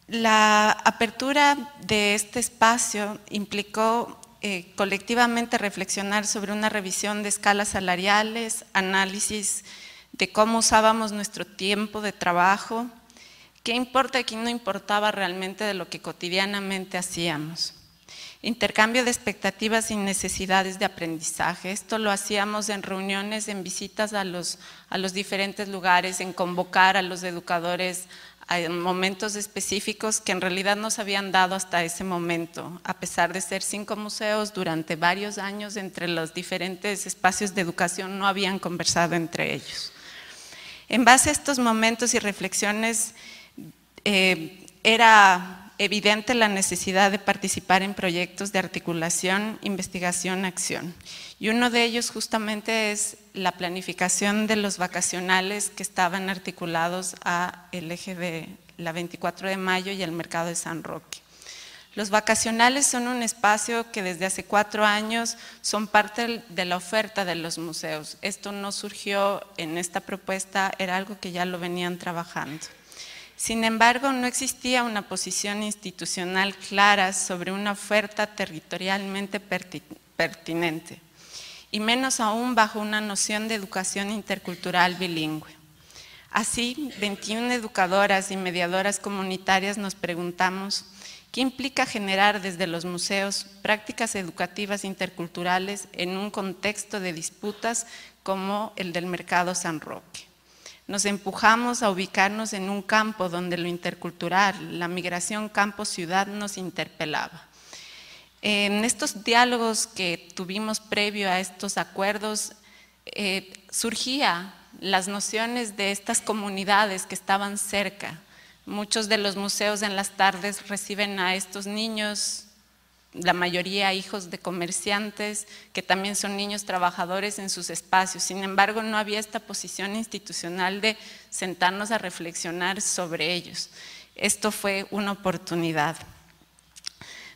La apertura de este espacio implicó colectivamente reflexionar sobre una revisión de escalas salariales, análisis de cómo usábamos nuestro tiempo de trabajo, qué importa y qué no importaba realmente de lo que cotidianamente hacíamos. Intercambio de expectativas y necesidades de aprendizaje. Esto lo hacíamos en reuniones, en visitas a los diferentes lugares, en convocar a los educadores a momentos específicos que en realidad no se habían dado hasta ese momento, a pesar de ser 5 museos durante varios años, entre los diferentes espacios de educación no habían conversado entre ellos. En base a estos momentos y reflexiones, era evidente la necesidad de participar en proyectos de articulación, investigación, acción. Y uno de ellos justamente es la planificación de los vacacionales que estaban articulados a el eje de la 24 de mayo y el mercado de San Roque. Los vacacionales son un espacio que desde hace 4 años son parte de la oferta de los museos. Esto no surgió en esta propuesta, era algo que ya lo venían trabajando. Sin embargo, no existía una posición institucional clara sobre una oferta territorialmente pertinente, y menos aún bajo una noción de educación intercultural bilingüe. Así, 21 educadoras y mediadoras comunitarias nos preguntamos ¿qué implica generar desde los museos prácticas educativas interculturales en un contexto de disputas como el del mercado San Roque? Nos empujamos a ubicarnos en un campo donde lo intercultural, la migración campo-ciudad nos interpelaba. En estos diálogos que tuvimos previo a estos acuerdos, surgían las nociones de estas comunidades que estaban cerca, Muchos de los museos en las tardes reciben a estos niños, la mayoría hijos de comerciantes, que también son niños trabajadores en sus espacios. Sin embargo, no había esta posición institucional de sentarnos a reflexionar sobre ellos. Esto fue una oportunidad.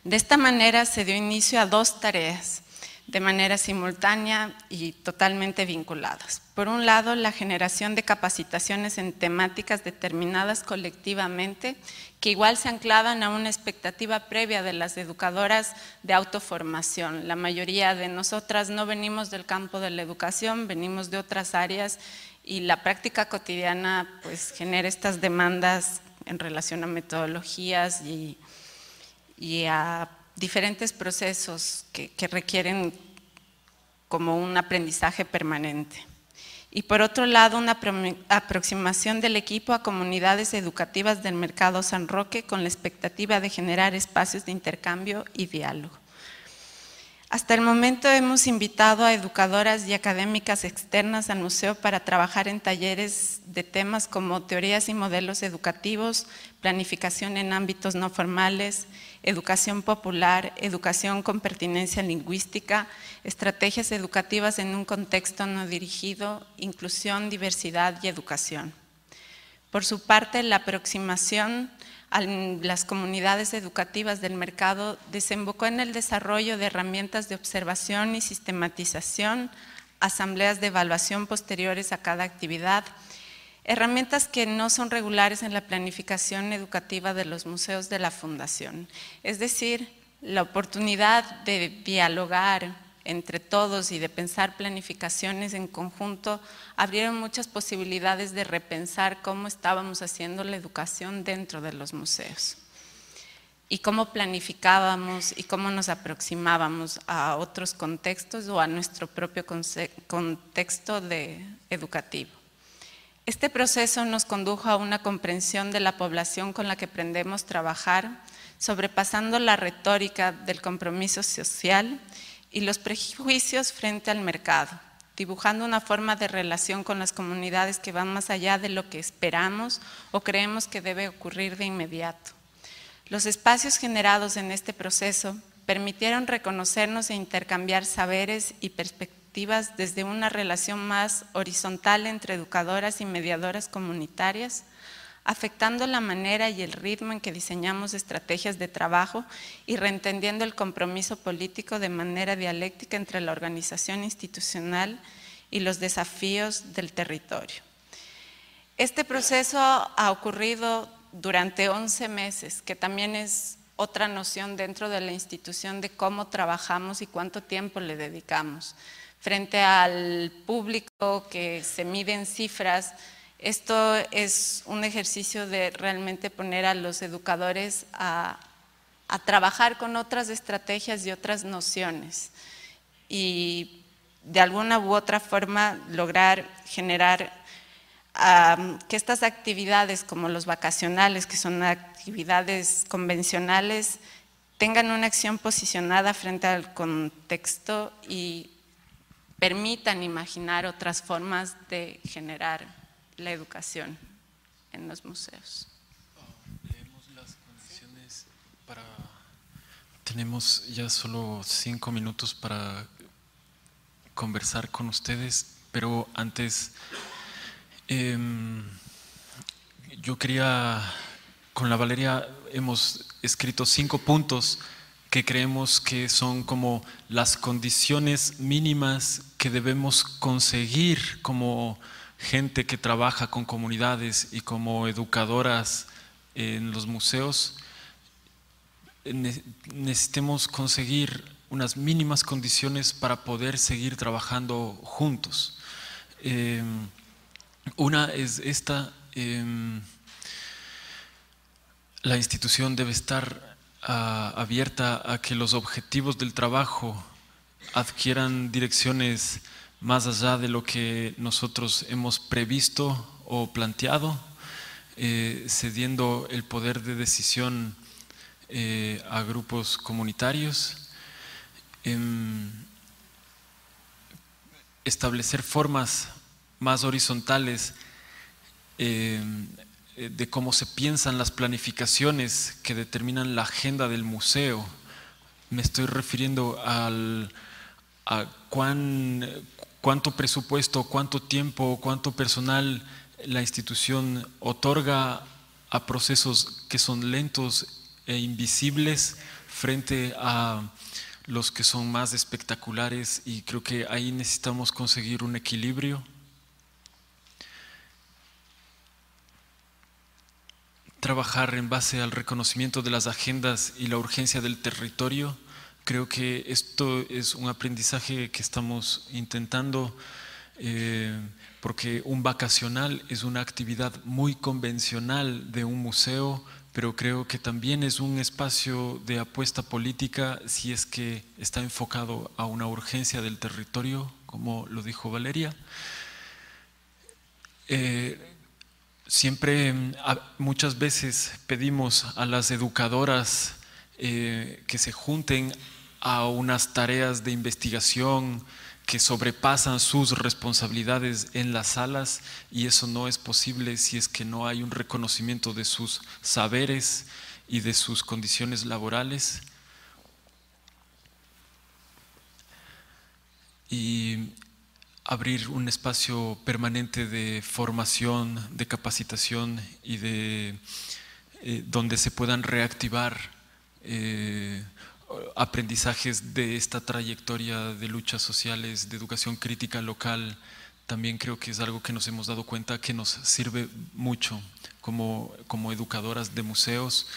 De esta manera se dio inicio a 2 tareas, de manera simultánea y totalmente vinculadas. Por un lado, la generación de capacitaciones en temáticas determinadas colectivamente, que igual se anclaban a una expectativa previa de las educadoras de autoformación. La mayoría de nosotras no venimos del campo de la educación, venimos de otras áreas, y la práctica cotidiana pues genera estas demandas en relación a metodologías y a diferentes procesos que requieren como un aprendizaje permanente. Y por otro lado, una aproximación del equipo a comunidades educativas del Mercado San Roque con la expectativa de generar espacios de intercambio y diálogo. Hasta el momento hemos invitado a educadoras y académicas externas al museo para trabajar en talleres de temas como teorías y modelos educativos, planificación en ámbitos no formales, educación popular, educación con pertinencia lingüística, estrategias educativas en un contexto no dirigido, inclusión, diversidad y educación. Por su parte, la aproximación a las comunidades educativas del mercado desembocó en el desarrollo de herramientas de observación y sistematización, asambleas de evaluación posteriores a cada actividad, herramientas que no son regulares en la planificación educativa de los museos de la Fundación. Es decir, la oportunidad de dialogar entre todos y de pensar planificaciones en conjunto abrieron muchas posibilidades de repensar cómo estábamos haciendo la educación dentro de los museos y cómo planificábamos y cómo nos aproximábamos a otros contextos o a nuestro propio contexto educativo. Este proceso nos condujo a una comprensión de la población con la que pretendemos trabajar, sobrepasando la retórica del compromiso social y los prejuicios frente al mercado, dibujando una forma de relación con las comunidades que van más allá de lo que esperamos o creemos que debe ocurrir de inmediato. Los espacios generados en este proceso permitieron reconocernos e intercambiar saberes y perspectivas desde una relación más horizontal entre educadoras y mediadoras comunitarias, afectando la manera y el ritmo en que diseñamos estrategias de trabajo y reentendiendo el compromiso político de manera dialéctica entre la organización institucional y los desafíos del territorio. Este proceso ha ocurrido durante 11 meses, que también es otra noción dentro de la institución de cómo trabajamos y cuánto tiempo le dedicamos. Frente al público que se mide en cifras, esto es un ejercicio de realmente poner a los educadores a trabajar con otras estrategias y otras nociones y de alguna u otra forma lograr generar que estas actividades como los vacacionales, que son actividades convencionales, tengan una acción posicionada frente al contexto y permitan imaginar otras formas de generar la educación en los museos. Leemos las condiciones para… Tenemos ya solo 5 minutos para conversar con ustedes, pero antes yo quería, con la Valeria hemos escrito 5 puntos que creemos que son como las condiciones mínimas que debemos conseguir como gente que trabaja con comunidades y como educadoras en los museos. Necesitemos conseguir unas mínimas condiciones para poder seguir trabajando juntos. Una es esta: la institución debe estar abierta a que los objetivos del trabajo adquieran direcciones más allá de lo que nosotros hemos previsto o planteado, cediendo el poder de decisión a grupos comunitarios, establecer formas más horizontales de cómo se piensan las planificaciones que determinan la agenda del museo. Me estoy refiriendo a cuánto presupuesto, cuánto tiempo, cuánto personal la institución otorga a procesos que son lentos e invisibles frente a los que son más espectaculares, y creo que ahí necesitamos conseguir un equilibrio. Trabajar en base al reconocimiento de las agendas y la urgencia del territorio. Creo que esto es un aprendizaje que estamos intentando, porque un vacacional es una actividad muy convencional de un museo, pero creo que también es un espacio de apuesta política si es que está enfocado a una urgencia del territorio, como lo dijo Valeria. Muchas veces pedimos a las educadoras que se junten a unas tareas de investigación que sobrepasan sus responsabilidades en las salas, y eso no es posible si es que no hay un reconocimiento de sus saberes y de sus condiciones laborales. Y abrir un espacio permanente de formación, de capacitación y de donde se puedan reactivar aprendizajes de esta trayectoria de luchas sociales, de educación crítica local. También creo que es algo que nos hemos dado cuenta que nos sirve mucho como educadoras de museos,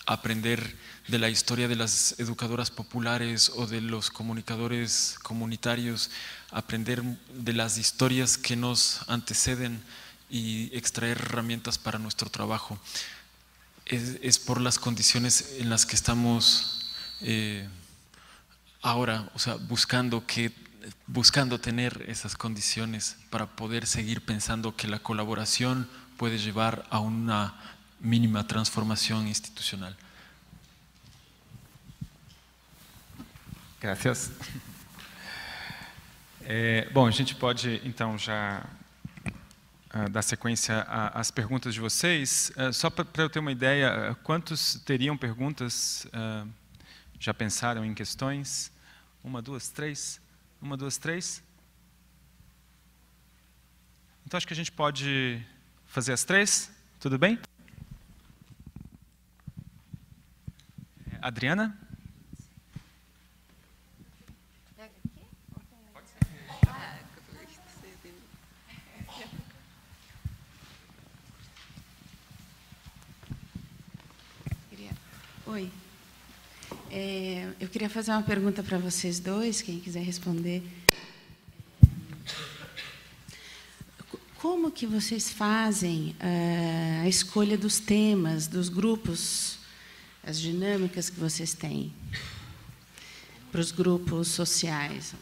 aprender de la historia de las educadoras populares o de los comunicadores comunitarios, aprender de las historias que nos anteceden y extraer herramientas para nuestro trabajo. Es por las condiciones en las que estamos ahora, o sea, buscando tener esas condiciones para poder seguir pensando que la colaboración puede llevar a una mínima transformação institucional. Graças. Bom, a gente pode então já dar sequência às perguntas de vocês. Só para eu ter uma ideia, quantos teriam perguntas? Já pensaram em questões? Uma, duas, três? Uma, duas, três? Então acho que a gente pode fazer as três, tudo bem? Adriana? Oi. Eu queria fazer uma pergunta para vocês dois, quem quiser responder. Como que vocês fazem a escolha dos temas, dos grupos, as dinâmicas que vocês têm para os grupos sociais?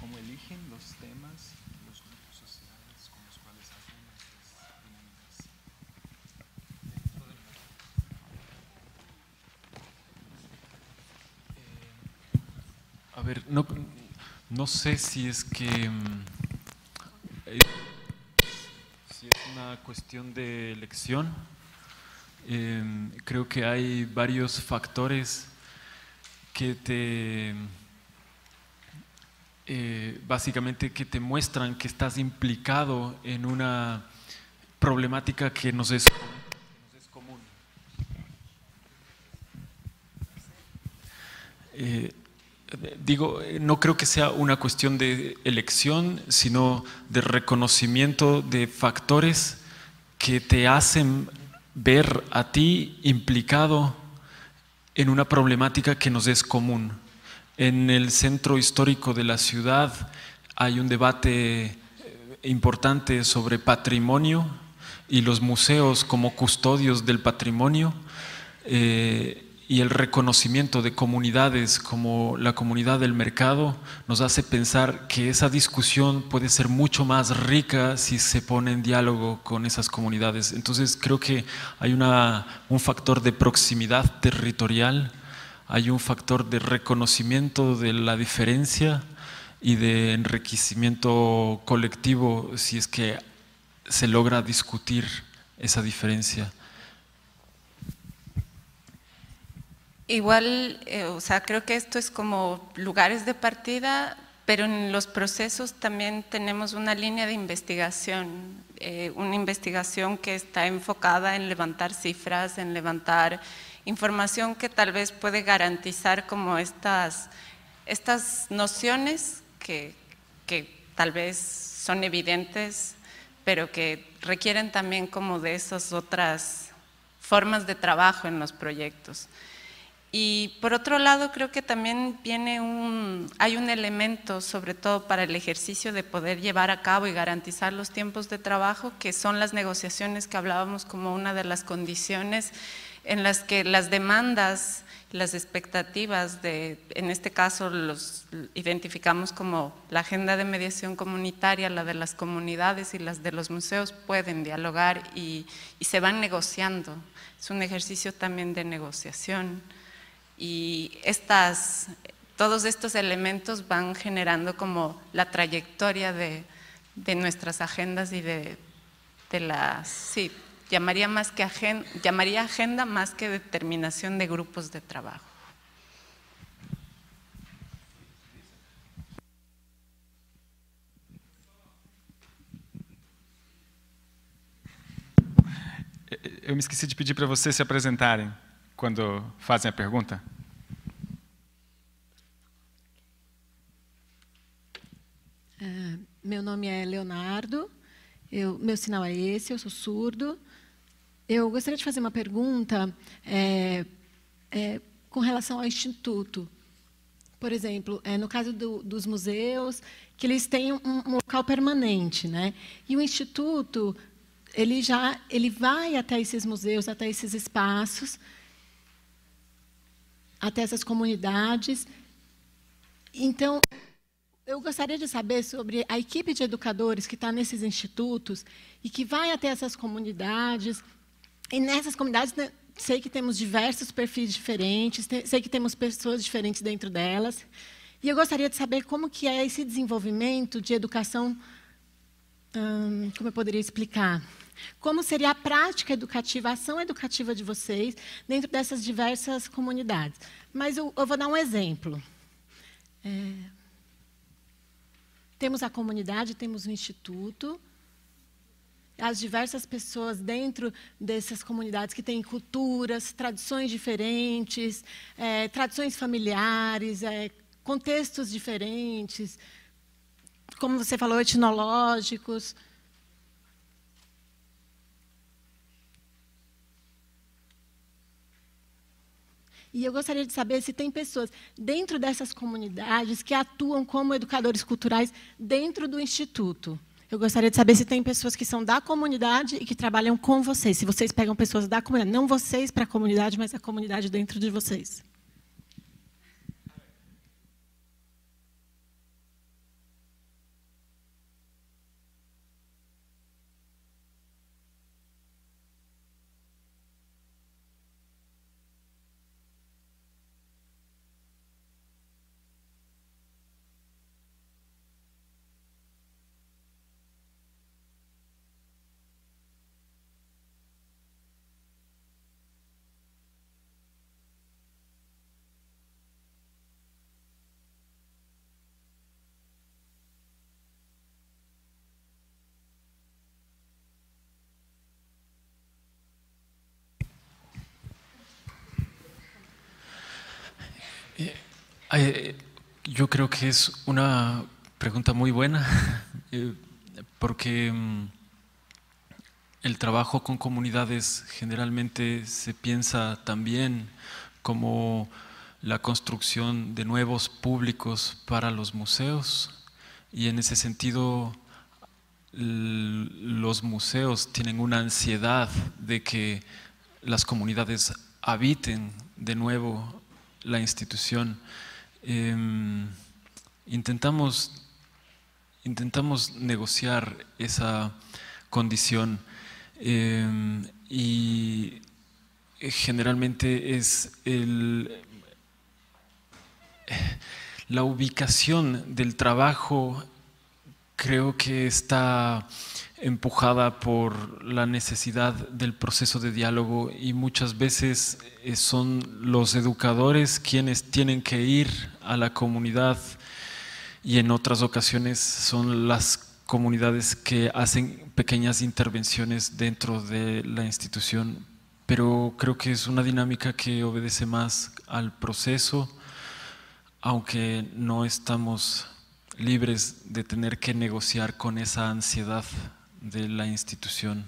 Como eligem os temas, os grupos sociais com os quais fazem essas dinâmicas? A ver, no sé si es que si es una cuestión de elección. Creo que hay varios factores que básicamente que te muestran que estás implicado en una problemática que nos es común. Digo, no creo que sea una cuestión de elección, sino de reconocimiento de factores que te hacen ver a ti implicado en una problemática que nos es común. En el centro histórico de la ciudad hay un debate importante sobre patrimonio y los museos como custodios del patrimonio, y el reconocimiento de comunidades como la comunidad del mercado nos hace pensar que esa discusión puede ser mucho más rica si se pone en diálogo con esas comunidades. Entonces creo que hay un factor de proximidad territorial, hay un factor de reconocimiento de la diferencia y de enriquecimiento colectivo si es que se logra discutir esa diferencia? Igual, o sea, creo que esto es como lugares de partida, pero en los procesos también tenemos una línea de investigación, una investigación que está enfocada en levantar cifras, en levantar información que tal vez puede garantizar como estas nociones que tal vez son evidentes, pero que requieren también como de esas otras formas de trabajo en los proyectos. Y por otro lado, creo que también hay un elemento, sobre todo para el ejercicio de poder llevar a cabo y garantizar los tiempos de trabajo, que son las negociaciones que hablábamos como una de las condiciones en las que las demandas, las expectativas en este caso los identificamos como la agenda de mediación comunitaria, la de las comunidades y las de los museos pueden dialogar y se van negociando. Es un ejercicio también de negociación. Y todos estos elementos van generando como la trayectoria de nuestras agendas y sí, llamaría agenda más que determinación de grupos de trabajo. Eu me esqueci de pedir para vocês se apresentarem quando fazem a pergunta. Meu nome é Leonardo, meu sinal é esse, eu sou surdo. Eu gostaria de fazer uma pergunta com relação ao Instituto. Por exemplo, no caso dos museus, que eles têm um local permanente, né? E o Instituto, ele vai até esses museus, até esses espaços, até essas comunidades. Então, eu gostaria de saber sobre a equipe de educadores que está nesses institutos e que vai até essas comunidades. E nessas comunidades, né, sei que temos diversos perfis diferentes, sei que temos pessoas diferentes dentro delas. E eu gostaria de saber como que é esse desenvolvimento de educação, como eu poderia explicar? Como seria a prática educativa, a ação educativa de vocês dentro dessas diversas comunidades. Mas eu vou dar um exemplo. Temos a comunidade, temos o instituto, as diversas pessoas dentro dessas comunidades que têm culturas, tradições diferentes, tradições familiares, contextos diferentes, como você falou, etnológicos. E eu gostaria de saber se tem pessoas dentro dessas comunidades que atuam como educadores culturais dentro do Instituto. Eu gostaria de saber se tem pessoas que são da comunidade e que trabalham com vocês. Se vocês pegam pessoas da comunidade, não vocês para a comunidade, mas a comunidade dentro de vocês. Yo creo que es una pregunta muy buena, porque el trabajo con comunidades generalmente se piensa también como la construcción de nuevos públicos para los museos, y en ese sentido los museos tienen una ansiedad de que las comunidades habiten de nuevo la institución. Intentamos negociar esa condición y generalmente es la ubicación del trabajo creo que está empujada por la necesidad del proceso de diálogo y muchas veces son los educadores quienes tienen que ir a la comunidad y en otras ocasiones son las comunidades que hacen pequeñas intervenciones dentro de la institución, pero creo que es una dinámica que obedece más al proceso, aunque no estamos libres de tener que negociar con esa ansiedad de la institución.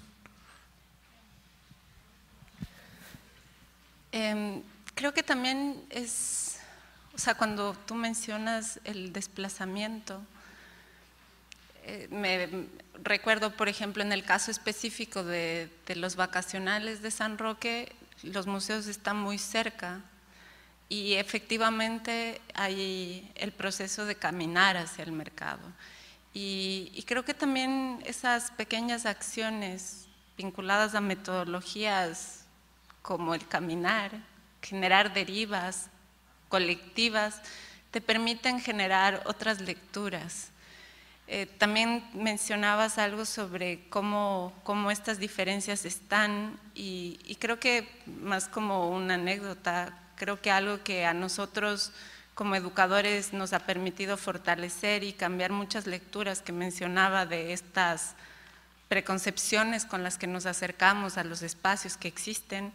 Creo que también es, o sea, cuando tú mencionas el desplazamiento, me recuerdo, por ejemplo, en el caso específico de los vacacionales de San Roque, los museos están muy cerca y efectivamente hay el proceso de caminar hacia el mercado. Y creo que también esas pequeñas acciones vinculadas a metodologías como el caminar, generar derivas colectivas, te permiten generar otras lecturas. También mencionabas algo sobre cómo estas diferencias están y creo que más como una anécdota, creo que algo que a nosotros como educadores nos ha permitido fortalecer y cambiar muchas lecturas que mencionaba de estas preconcepciones con las que nos acercamos a los espacios que existen,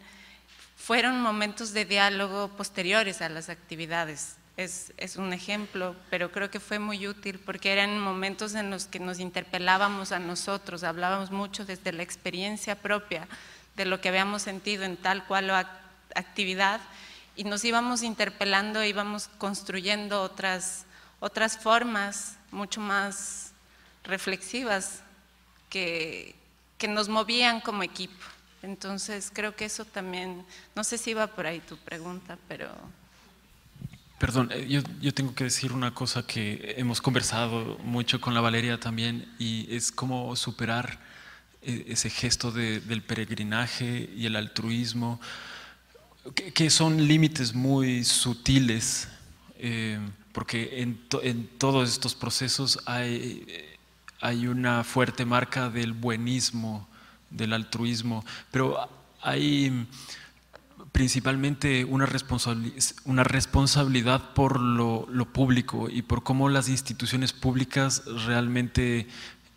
fueron momentos de diálogo posteriores a las actividades. Es un ejemplo, pero creo que fue muy útil porque eran momentos en los que nos interpelábamos a nosotros, hablábamos mucho desde la experiencia propia de lo que habíamos sentido en tal cual actividad y nos íbamos interpelando, íbamos construyendo otras formas mucho más reflexivas que nos movían como equipo. Entonces creo que eso también, no sé si iba por ahí tu pregunta, pero… Perdón, yo tengo que decir una cosa que hemos conversado mucho con la Valeria también y es cómo superar ese gesto del peregrinaje y el altruismo, que son límites muy sutiles, porque en todos estos procesos hay una fuerte marca del buenismo, del altruismo, pero hay principalmente una responsabilidad por lo público y por cómo las instituciones públicas realmente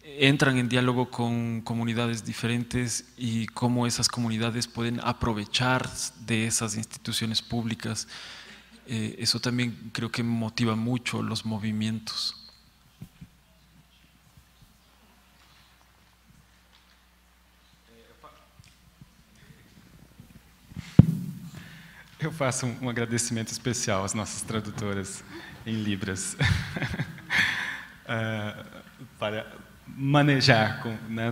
entran en diálogo con comunidades diferentes y cómo esas comunidades pueden aprovechar de esas instituciones públicas. Eso también creo que motiva mucho los movimientos. Eu faço agradecimento especial às nossas tradutoras em Libras para manejar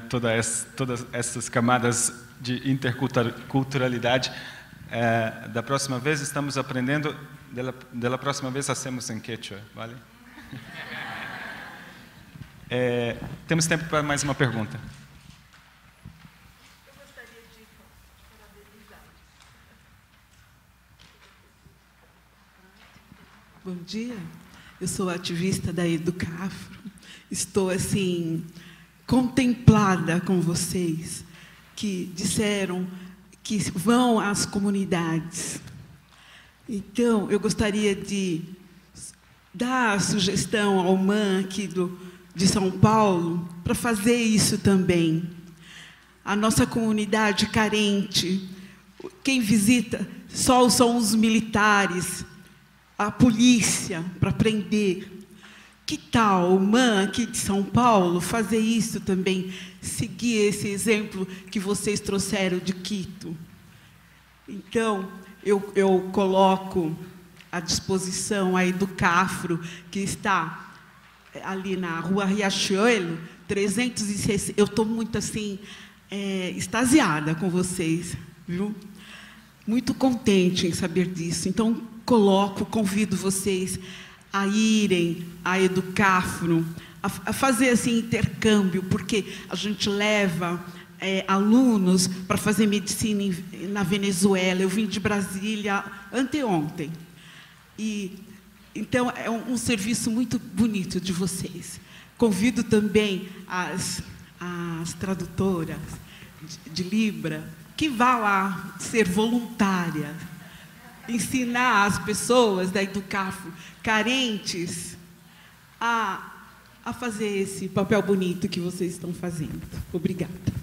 todas essas camadas de interculturalidade. Da próxima vez estamos aprendendo, da próxima vez hacemos em quechua, vale? Temos tempo para mais uma pergunta. Bom dia, eu sou ativista da Educafro, estou assim contemplada com vocês que disseram que vão às comunidades. Então, eu gostaria de dar a sugestão ao MAN aqui de São Paulo para fazer isso também. A nossa comunidade carente, quem visita só são os militares, a polícia para prender. Que tal o MAN aqui de São Paulo fazer isso também, seguir esse exemplo que vocês trouxeram de Quito? Então, eu coloco à disposição a Educafro, que está ali na Rua Riachuelo, 360. Eu estou muito assim, extasiada com vocês, viu? Muito contente em saber disso. Então, convido vocês a irem à Educafro, a fazer assim intercâmbio, porque a gente leva alunos para fazer medicina na Venezuela. Eu vim de Brasília anteontem. Então, é um serviço muito bonito de vocês. Convido também as tradutoras de Libra que vá lá ser voluntária, ensinar as pessoas da Educafro carentes a fazer esse papel bonito que vocês estão fazendo. Obrigada.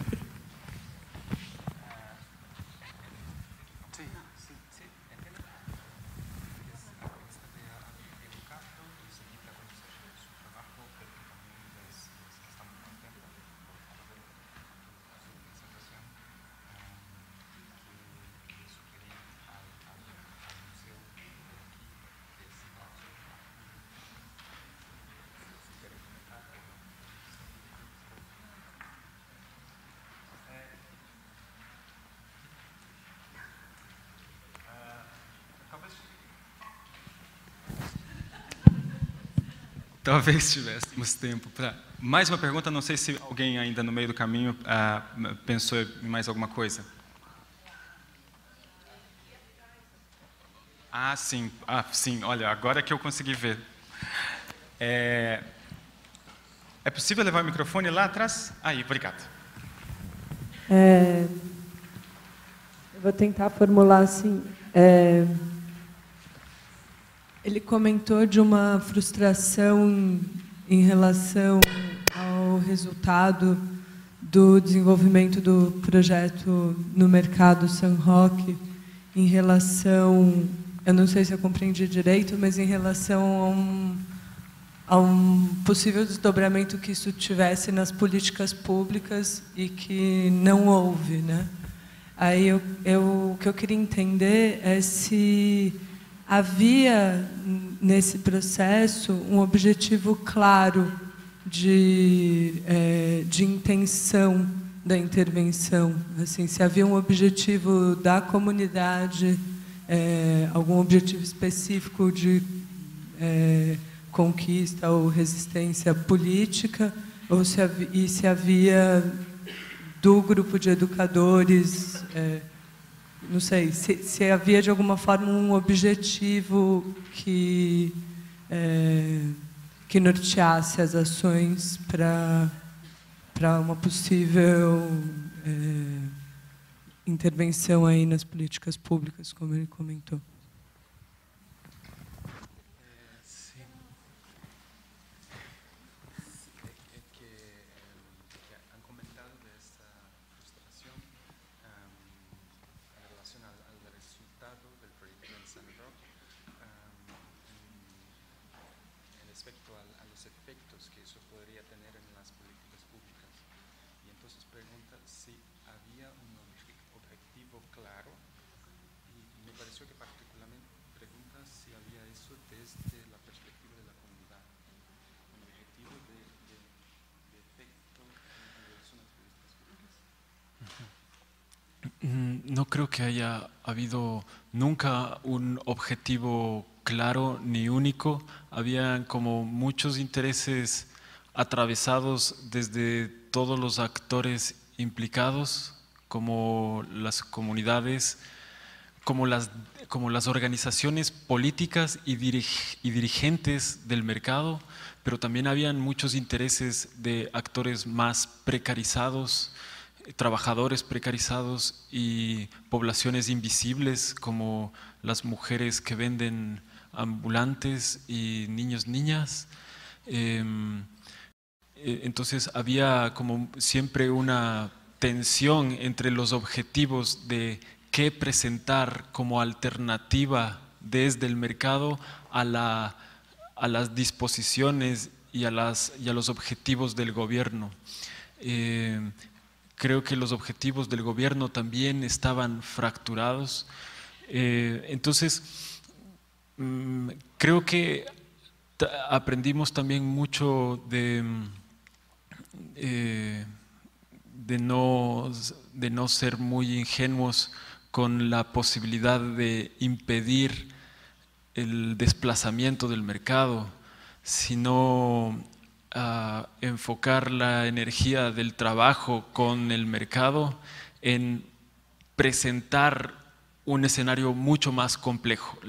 Talvez tivéssemos tempo para mais uma pergunta. Não sei se alguém ainda no meio do caminho pensou em mais alguma coisa. Sim. Sim. Olha, agora que eu consegui ver. É possível levar o microfone lá atrás? Aí, obrigado. Eu vou tentar formular assim. Ele comentou de uma frustração em relação ao resultado do desenvolvimento do projeto no mercado San Roque, em relação, eu não sei se eu compreendi direito, mas em relação a um possível desdobramento que isso tivesse nas políticas públicas e que não houve, né? Aí o que eu queria entender é se havia nesse processo um objetivo claro de intenção da intervenção, assim, se havia um objetivo da comunidade, algum objetivo específico de conquista ou resistência política, ou se havia do grupo de educadores, não sei, se havia de alguma forma um objetivo que norteasse as ações para uma possível intervenção aí nas políticas públicas, como ele comentou. Respecto a los efectos que eso podría tener en las políticas públicas. Y entonces pregunta si había un objetivo claro, y me pareció que particularmente pregunta si había eso desde la perspectiva de la comunidad, un objetivo de efecto en relación a las políticas públicas. No creo que haya habido nunca un objetivo claro ni único. Había como muchos intereses atravesados desde todos los actores implicados, como las comunidades, como las organizaciones políticas y dirigentes del mercado, pero también habían muchos intereses de actores más precarizados, trabajadores precarizados y poblaciones invisibles como las mujeres que venden ambulantes y niños, niñas. Entonces había como siempre una tensión entre los objetivos de qué presentar como alternativa desde el mercado a las disposiciones y a los objetivos del gobierno. Creo que los objetivos del gobierno también estaban fracturados. Entonces, creo que aprendimos también mucho de no ser muy ingenuos con la posibilidad de impedir el desplazamiento del mercado, sino enfocar la energía del trabajo con el mercado en presentar un escenario mucho más complejo.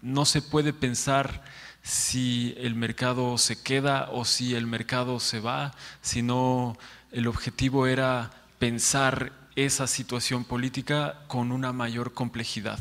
No se puede pensar si el mercado se queda o si el mercado se va, sino el objetivo era pensar esa situación política con una mayor complejidad.